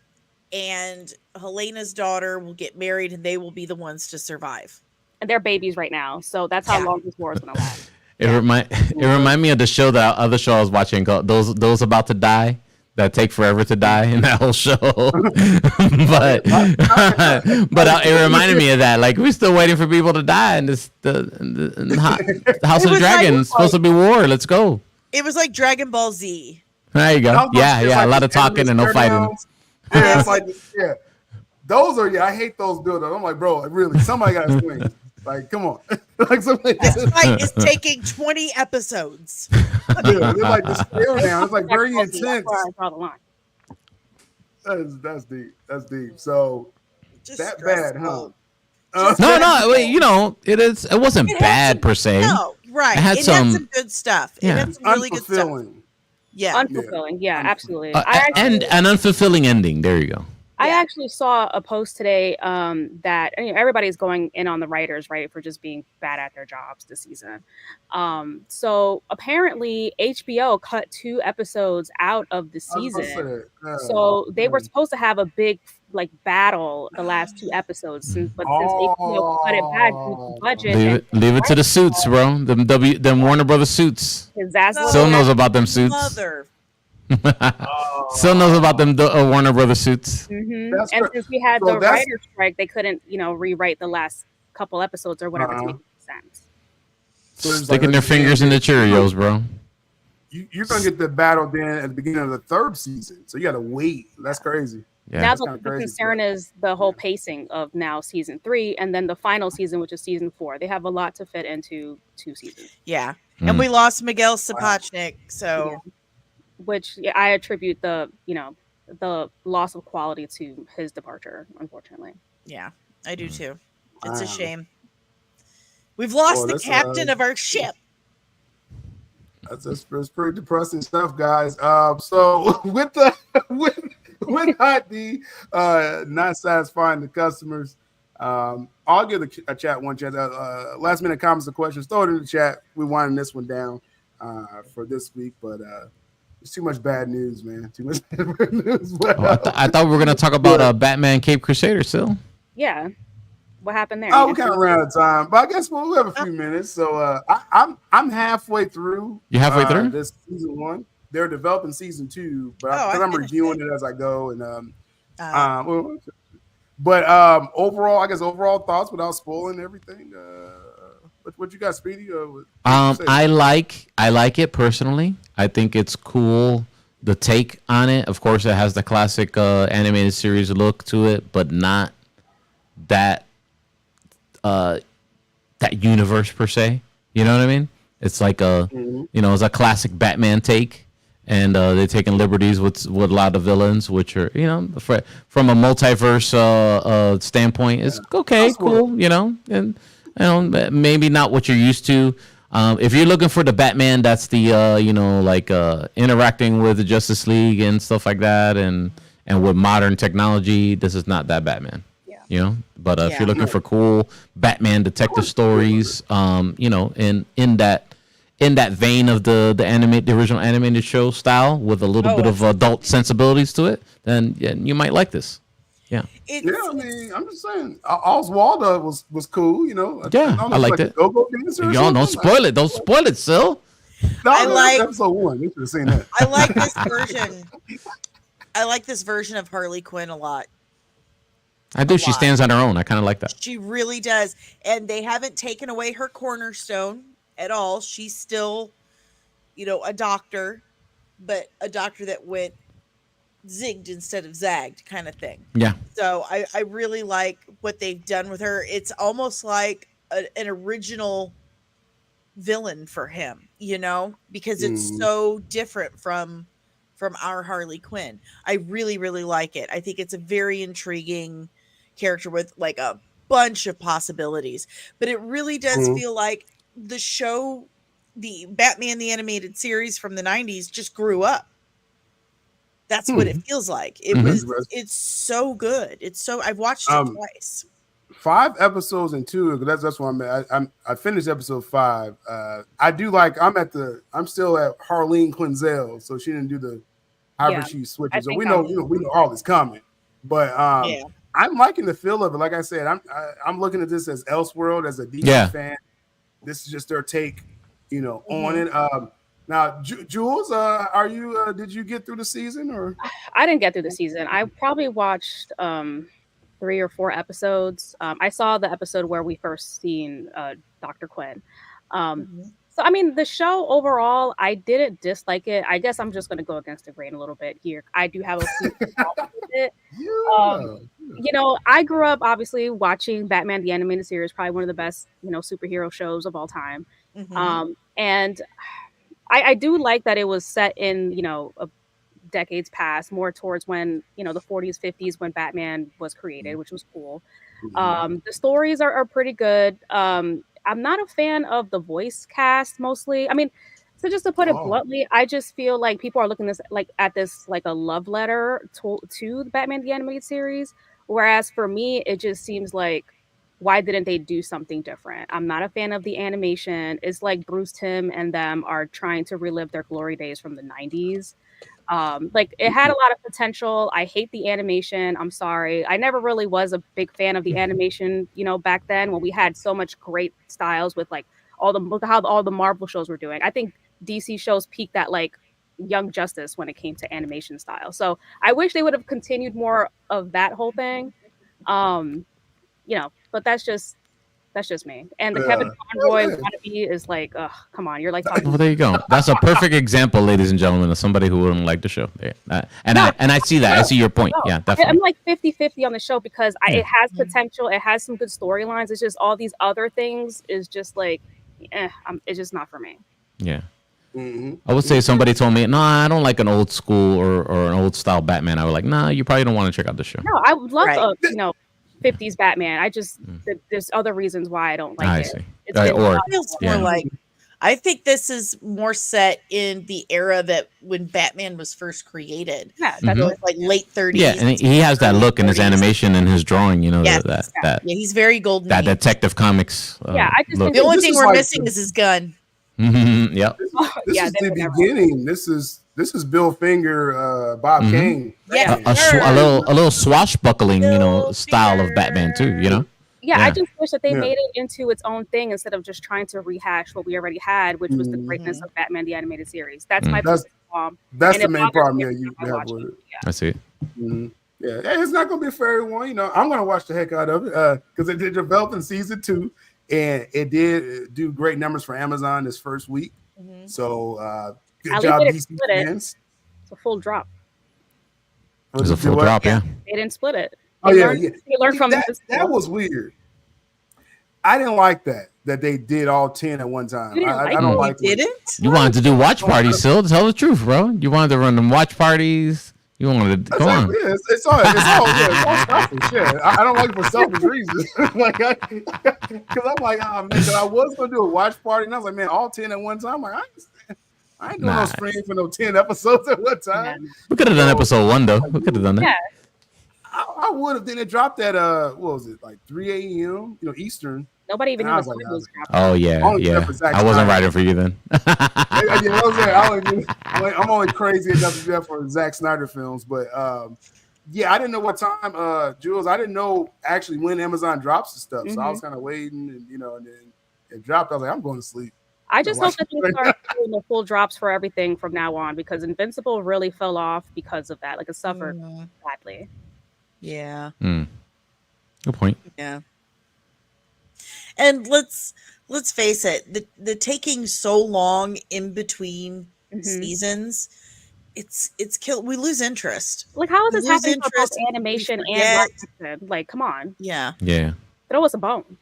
and Helena's daughter will get married, and they will be the ones to survive. And they're babies right now, so that's how long this war is going to last. It remind me of the show, that other show I was watching called Those About to Die, that take forever to die in that whole show. but it reminded me of that. Like, we're still waiting for people to die, and the House of the Dragon is supposed to be war. Let's go. It was like Dragon Ball Z. There you go. Yeah, a lot of talking and no fighting. Yeah, it's like, those are, I hate those build-ups. I'm like, bro, really, somebody got to swing. Like, come on. Like, this fight is taking 20 episodes. They're like the stare down. It's like very intense. That's deep. That's deep. So, just that bad, huh? No, wait, it wasn't bad per se. No, right. It had some good stuff. Yeah. It had some really good stuff. Yeah. Unfulfilling. Yeah, absolutely. and an unfulfilling ending. There you go. I actually saw a post today that everybody's going in on the writers, right, for just being bad at their jobs this season. So apparently HBO cut 2 episodes out of the season. So they were supposed to have a big battle the last 2 episodes, but since HBO cut it back due to budget, Leave it to the suits, bro. Them Warner Brothers suits. Still knows about them suits. Still knows about them Warner Brothers suits. Mm-hmm. And since we had the writer's strike, they couldn't, rewrite the last couple episodes or whatever to make sense. So sticking their fingers in the Cheerios, bro. You're gonna get the battle then at the beginning of the 3rd season, so you got to wait. That's crazy. Yeah. Now the concern is the whole pacing of now season 3, and then the final season, which is season 4. They have a lot to fit into 2 seasons. Yeah, and we lost Miguel Sapochnik, so. Yeah. Which I attribute the loss of quality to his departure, unfortunately. Yeah, I do too. It's a shame. We've lost the captain of our ship. That's pretty depressing stuff, guys. So with Hot D not satisfying the customers, I'll give a chat one chat. Last minute comments or questions, throw it in the chat. We're winding this one down for this week, but it's too much bad news, man. Too much bad news. I thought we were gonna talk about Batman Cape Crusader still. Yeah, what happened there? Oh, we kind of ran out of time, but I guess we'll have a few minutes. So I'm halfway through. You halfway through this season 1? They're developing season 2, but because I'm reviewing it as I go, and overall, I guess overall thoughts without spoiling everything. What you got, Speedy? I like it personally. I think it's cool, the take on it. Of course, it has the classic animated series look to it, but not that universe per se. You know what I mean? It's like it's a classic Batman take, and they're taking liberties with a lot of villains, which are from a multiverse standpoint, is okay, cool, and. Maybe not what you're used to. If you're looking for the Batman, that's the interacting with the Justice League and stuff like that, and with modern technology, this is not that Batman. Yeah. But if you're looking for cool Batman detective stories, in that vein of the original animated show style with a little bit of adult sensibilities to it, then you might like this. Yeah. I mean, I'm just saying, Oswaldo was cool, I liked it. Y'all don't spoil it. Don't spoil it, Sil. No, episode 1. You should have seen that. I like this version. I like this version of Harley Quinn a lot. I do. She stands on her own. I kind of like that. She really does. And they haven't taken away her cornerstone at all. She's still, a doctor, but a doctor that went zigged instead of zagged kind of thing. Yeah. So I really like what they've done with her. It's almost like an original villain for him, because it's so different from our Harley Quinn. I really, really like it. I think it's a very intriguing character with like a bunch of possibilities, but it really does feel like the show, the Batman the Animated Series from the 90s just grew up. That's what it feels like. It's so good. I've watched it twice. 5 episodes and 2. That's what I'm at. I finished episode 5. I'm still at Harleen Quinzel, so she didn't do the however she switches. So we know all is coming. But I'm liking the feel of it. Like I said, I'm looking at this as Elseworld as a DC fan. This is just their take, on it. Now, Jules, did you get through the season or? I didn't get through the season. I probably watched 3 or 4 episodes. I saw the episode where we first seen Dr. Quinn. So, I mean, the show overall, I didn't dislike it. I guess I'm just going to go against the grain a little bit here. I do have a few problems with it. I grew up obviously watching Batman the Animated Series, probably one of the best, superhero shows of all time. And I do like that it was set in, decades past, more towards when, the 40s, 50s, when Batman was created, which was cool. The stories are pretty good. I'm not a fan of the voice cast mostly. I mean, so just to put it bluntly, I just feel like people are looking at this like a love letter to the Batman the Animated Series, whereas for me, it just seems like why didn't they do something different? I'm not a fan of the animation. It's like Bruce Timm and them are trying to relive their glory days from the 90s. Like it had a lot of potential. I hate the animation. I'm sorry. I never really was a big fan of the animation, back then when we had so much great styles with like look how all the Marvel shows were doing. I think DC shows peaked at like Young Justice when it came to animation style. So I wish they would have continued more of that whole thing. But that's just me. And the Kevin Conroy wannabe is like, ugh, come on, you're like talking. Well, there you go. That's a perfect example, ladies and gentlemen, of somebody who wouldn't like the show. I see that. I see your point. Yeah, definitely. I'm like 50-50 on the show because it has potential. It has some good storylines. It's just all these other things is just like, it's just not for me. Yeah. I would say somebody told me, no, I don't like an old school or an old style Batman. I was like, nah, you probably don't want to check out the show. No, I would love 50s Batman. I just there's other reasons why I don't like it. See. It's it feels more like I think this is more set in the era that when Batman was first created. Yeah, that's like late 30s. Yeah, and he has that look in his animation and his drawing. That he's very golden. That Detective Comics. I just think the only thing we're missing is his gun. Yep. This is the beginning. This is Bill Finger, Bob Kane. Yeah, a little swashbuckling, style of Batman too. Yeah, I just wish that they made it into its own thing instead of just trying to rehash what we already had, which was the greatness of Batman the Animated Series. That's my problem. That's the main problem. Yeah, you have with it. I see it. Yeah, it's not going to be a fairy one. I'm going to watch the heck out of it because it did develop in season 2, and it did do great numbers for Amazon this first week. So good job, DC fans. It's a full drop. It's a full drop, yeah. They didn't split it. They learned from that. That was weird. I didn't like that they did all 10 at one time. I don't like it. Didn't? You wanted to do watch parties, still. Tell the truth, bro. You wanted to run them watch parties. You wanted to go on. Yeah, it's all selfish. Yeah, I don't like it for selfish reasons. Because I'm like, oh man, I was gonna do a watch party, and I was like, man, all 10 at one time. I'm like, I ain't doing no stream for no 10 episodes at one time. We could have done episode 1 though. We could have done that. Yeah. I would have. Then it dropped at what was it, like 3 a.m. Eastern. Nobody even knew what time it was dropping. Oh yeah. I wasn't writing for you then. I'm only crazy enough to do that for Zack Snyder films, but I didn't know what time, Jules. I didn't know actually when Amazon drops the stuff, so I was kind of waiting, and then it dropped. I was like, I'm going to sleep. I just hope that they start doing the full drops for everything from now on because Invincible really fell off because of that. Like it suffered badly. Yeah. Good point. Yeah. And let's face it, the taking so long in between seasons, it's killed. We lose interest. Like how is this happening for both animation and live action? Like, come on. Yeah. Throw us a bone.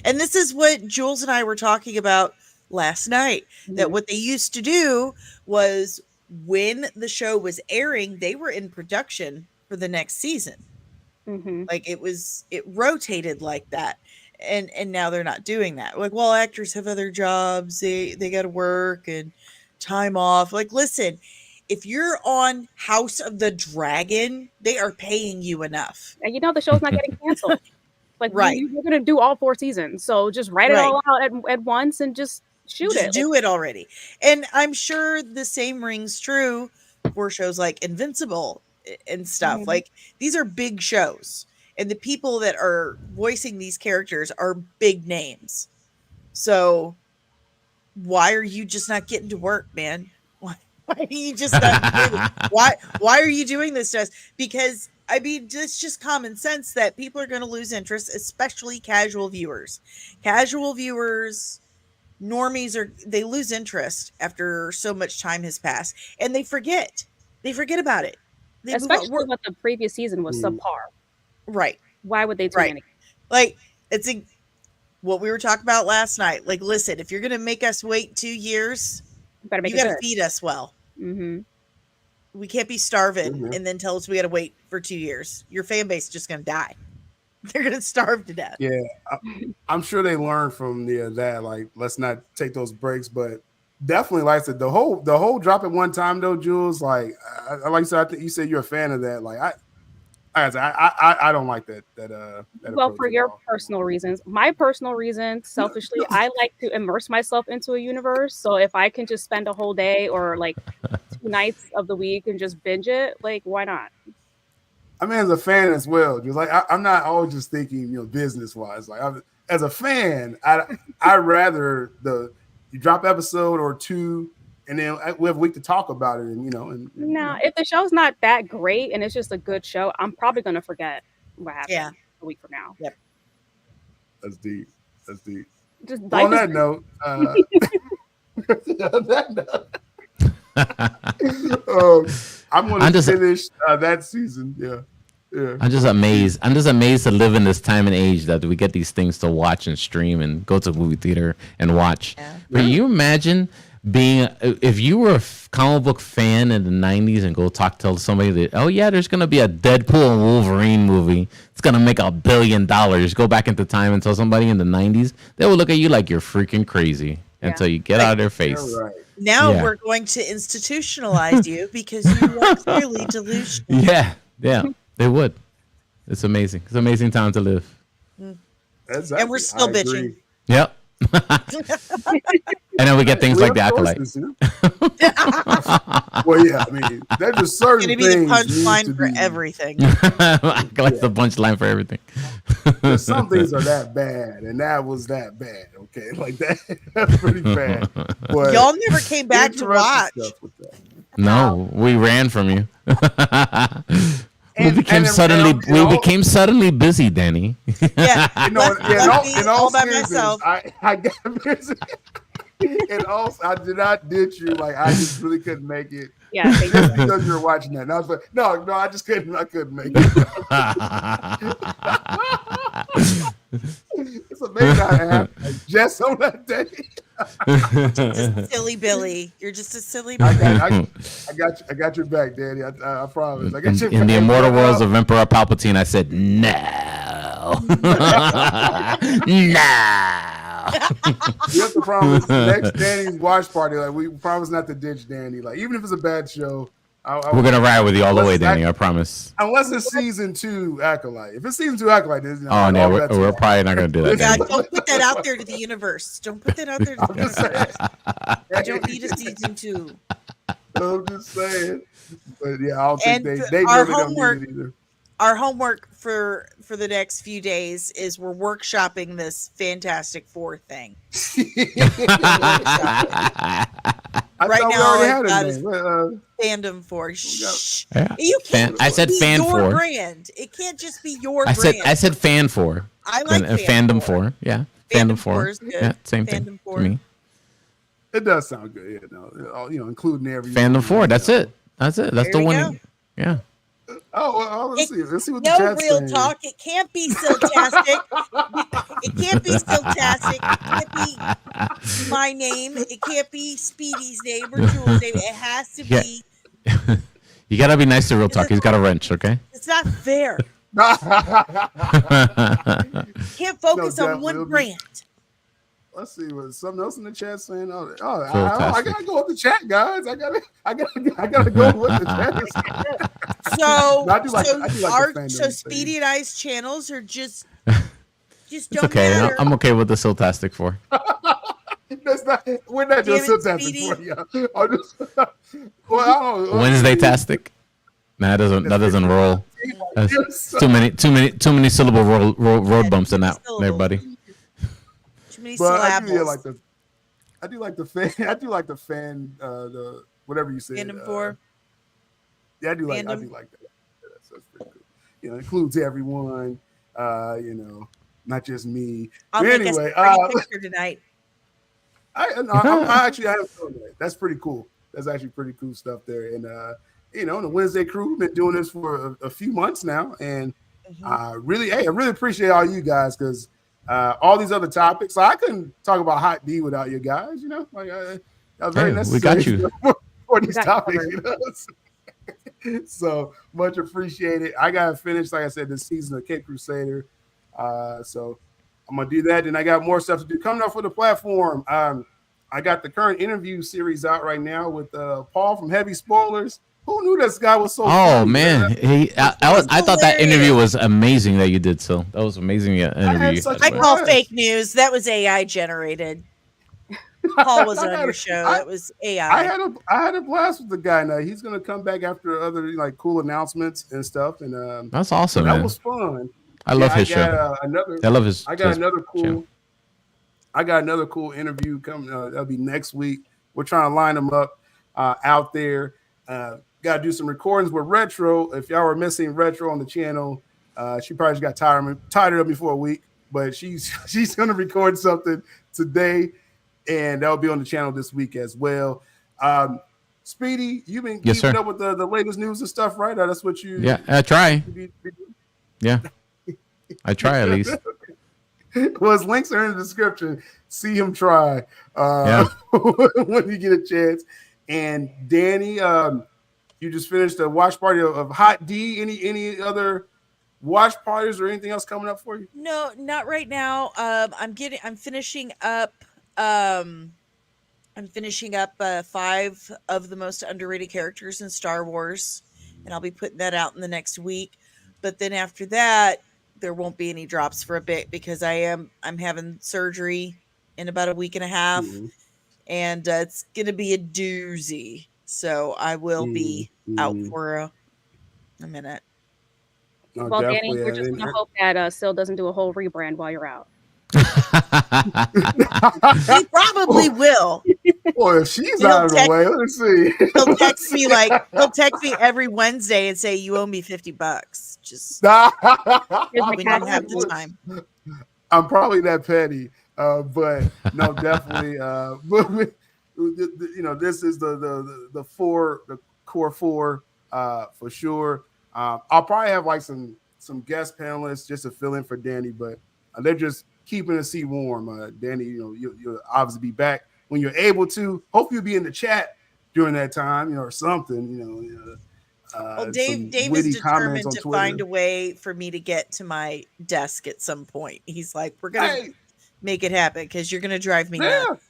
And this is what Jules and I were talking about last night. That what they used to do was when the show was airing, they were in production for the next season. Like it rotated like that. And now they're not doing that. Like, well, actors have other jobs. They got to work and time off. Like, listen, if you're on House of the Dragon, they are paying you enough. And the show's not getting canceled. Like, we're going to do all 4 seasons. So just write it all out at once and just shoot it. Do it already. And I'm sure the same rings true for shows like Invincible and stuff. Like, these are big shows. And the people that are voicing these characters are big names. So why are you just not getting to work, man? Why are you just not doing it? Why are you doing this to us? Because I mean, it's just common sense that people are going to lose interest, especially casual viewers. Casual viewers, normies they lose interest after so much time has passed, and they forget about it. Especially what the previous season was subpar. Right. Why would they do anything? Like, it's what we were talking about last night. Like, listen, if you're going to make us wait 2 years, you got to feed us well. We can't be starving and then tell us we got to wait for 2 years. Your fan base is just going to die. They're gonna starve to death. Yeah, I'm sure they learned from that. Like, let's not take those breaks, but definitely, like I said, the whole drop at one time though, Jules. Like, like I said, I think you said you're a fan of that. Like, I don't like that. Well, for your personal reasons, my personal reasons, selfishly, I like to immerse myself into a universe. So if I can just spend a whole day or like 2 nights of the week and just binge it, like, why not? I mean, as a fan as well, just like I'm not always just thinking, business wise. Like, as a fan, I rather you drop episode or 2, and then we have a week to talk about it, and if the show's not that great and it's just a good show, I'm probably gonna forget what happened a week from now. Yep. That's deep. Just on that note, I'm going to finish that season. Yeah. I'm just amazed. To live in this time and age that we get these things to watch and stream and go to the movie theater and watch. Yeah. But you imagine if you were a comic book fan in the 90s and tell somebody that, oh yeah, there's going to be a Deadpool and Wolverine movie. It's going to make $1 billion. Go back into time and tell somebody in the 90s, they will look at you like you're freaking crazy until you get out of their face. Right. Now we're going to institutionalize you because you are clearly delusional. Yeah, they would. It's amazing. It's an amazing time to live. Exactly. And we're still bitching. Yep. And then we get things like the Acolyte. Well, yeah, I mean, there's just certain things. It's going to be the punchline for everything. Acolyte's the punchline for everything. Some things are that bad, and that was that bad. Okay, like that's pretty bad. But y'all never came back to watch. No, we ran from you. We became suddenly busy, Danny. Yeah, all by myself. I got busy. And also, I did not ditch you. Like, I just really couldn't make it. Yeah, because you were watching that. And I was like, no, I just couldn't. I couldn't make it. It's amazing how it happened. Just on that day. Just silly Billy. You're just a silly Billy. I got your back, Danny. I promise. I got your in back. the immortal worlds of Emperor Palpatine, I said no. No. You have to promise next Danny's watch party. Like, we promise not to ditch Danny. Like, even if it's a bad show, we're gonna ride with you all the way, Danny. I promise. Unless it's season 2 Acolyte. If it's season 2 Acolyte, we're probably not gonna do that. God, don't put that out there to the universe. Don't put that out there to the universe. I don't need a season 2. I'm just saying. But yeah, I don't think they our really homework, don't need it either. Our homework for the next few days is we're workshopping this Fantastic Four thing. Right now, I've got fandom for. Shh. Yeah. You can't. I said fan your for. Brand. It can't just be your brand. I said fan for. I like fandom for. Yeah, fandom for. Yeah, same fandom thing for. to me. It does sound good. Including every fandom for. That's it. That's the one. Go. Yeah. Oh, let's see what no the chat's real saying. talk. It can't be Siltastic. It can't be Siltastic. It can't be my name. It can't be Speedy's name or Jules' name. It has to be. You gotta be nice to real talk. He's got a wrench, okay? It's not fair. Can't focus on one brand. Let's see what something else in the chat saying. I gotta go with the chat, guys. I gotta go with the chat. So Speedy and I's channels are just don't okay. matter. I'm okay with the Siltastic 4. We're not doing Siltastic 4, y'all. Wednesday tastic. Nah, that doesn't roll. That's too many syllable road bumps in that there, buddy. But I do like the fan. I do like the fan. The whatever you say. Fandom 4. Yeah, I do like that. That's pretty cool. Includes everyone. Not just me. I'll make a picture tonight. I have fun with it. That's pretty cool. That's actually pretty cool stuff there. And the Wednesday crew, we've been doing this for a few months now, and I really appreciate all you guys because. All these other topics. So I couldn't talk about Hot D without you guys, that was very necessary. We got you for these topics, So much appreciated. I got finished, like I said, this season of Cape Crusader. So I'm gonna do that. And I got more stuff to do coming up for the platform. I got the current interview series out right now with Paul from Heavy Spoilers. Who knew this guy was so funny, man, I thought that interview was amazing that you did. So that was amazing interview. I call fake news. That was AI generated. Paul was on your show. That was AI. I had a blast with the guy. Now he's gonna come back after other like cool announcements and stuff. And that's awesome. That man. was fun. I love his show. I love his. I got another cool interview coming. That'll be next week. We're trying to line them up out there. Got to do some recordings with Retro. If y'all were missing Retro on the channel, she probably just got tired of me for a week. But she's gonna record something today, and that'll be on the channel this week as well. Speedy, you've been keeping up with the latest news and stuff, right? That's what you. Yeah, I try. Yeah, I try at least. Well, his links are in the description. See him try when you get a chance. And Danny, you just finished a watch party of Hot D. Any other watch parties or anything else coming up for you? No, not right now. I'm finishing up. I'm finishing up 5 of the most underrated characters in Star Wars, and I'll be putting that out in the next week. But then after that, there won't be any drops for a bit because I'm having surgery in about a week and a half, and it's gonna be a doozy. So I will be out for a minute. No, well, Danny, we're just gonna hope that Sil doesn't do a whole rebrand while you're out. He probably will. Boy, if she's out of the way, let's see. He'll text me every Wednesday and say, "You owe me $50." Just when you have the time. I'm probably that petty, but no, definitely. But this is the core four for sure. I'll probably have like some guest panelists just to fill in for Danny, but they're just keeping the seat warm. Danny, you'll obviously be back when you're able to. Hope you'll be in the chat during that time, or something. Well, Dave is determined to find a way for me to get to my desk at some point. He's like, "We're gonna make it happen because you're gonna drive me nuts."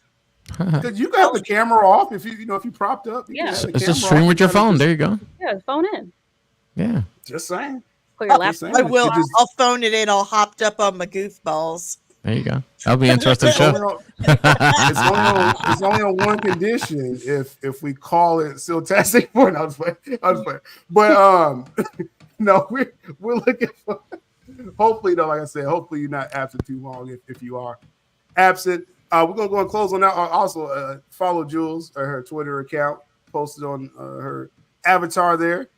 Because you got the camera off if you propped up. It's just stream with your phone. There you go. Yeah, phone in. Yeah. Just saying. Put your laptop. I will. I'll phone it in. All hopped up on my goofballs. There you go. That'll be an interesting show. It's only on one condition if we call it Siltastic Point. I was playing. But no, we're looking for. Hopefully, though, like I said, hopefully you're not absent too long. If you are absent, we're gonna go and close on that. Also, follow Jules, her Twitter account, posted on her avatar there.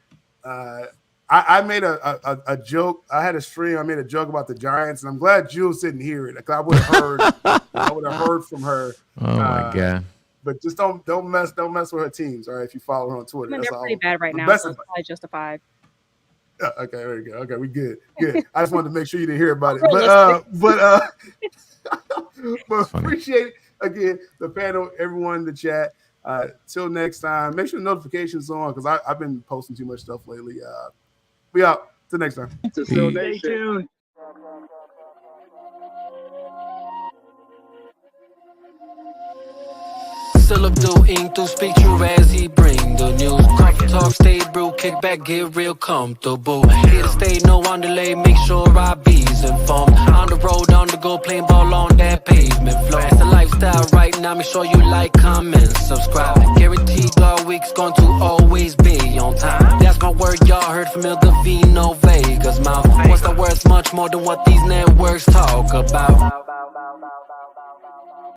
I made a joke. I had a stream. I made a joke about the Giants, and I'm glad Jules didn't hear it. I would have heard from her. Oh my god! But just don't mess with her teams. All right, if you follow her on Twitter, they're pretty bad right now. So it's probably justified. Okay, there you go. Okay, we good. I just wanted to make sure you didn't hear about it. But appreciate it again, the panel, everyone in the chat. Till next time, make sure the notifications on because I've been posting too much stuff lately. We out. Till next time. Stay tuned. Still doing to speak true as he bring the news. Coffee talk, stay brew, kick back, get real comfortable. Here to stay, no on delay, make sure I be's informed. On the road, on the go, playing ball on that pavement floor. It's the lifestyle right now, make sure you like, comment, subscribe. Guaranteed all week's going to always be on time. That's my word, y'all heard from Il Divino Vega's mouth. What's the worth? Much more than what these networks talk about.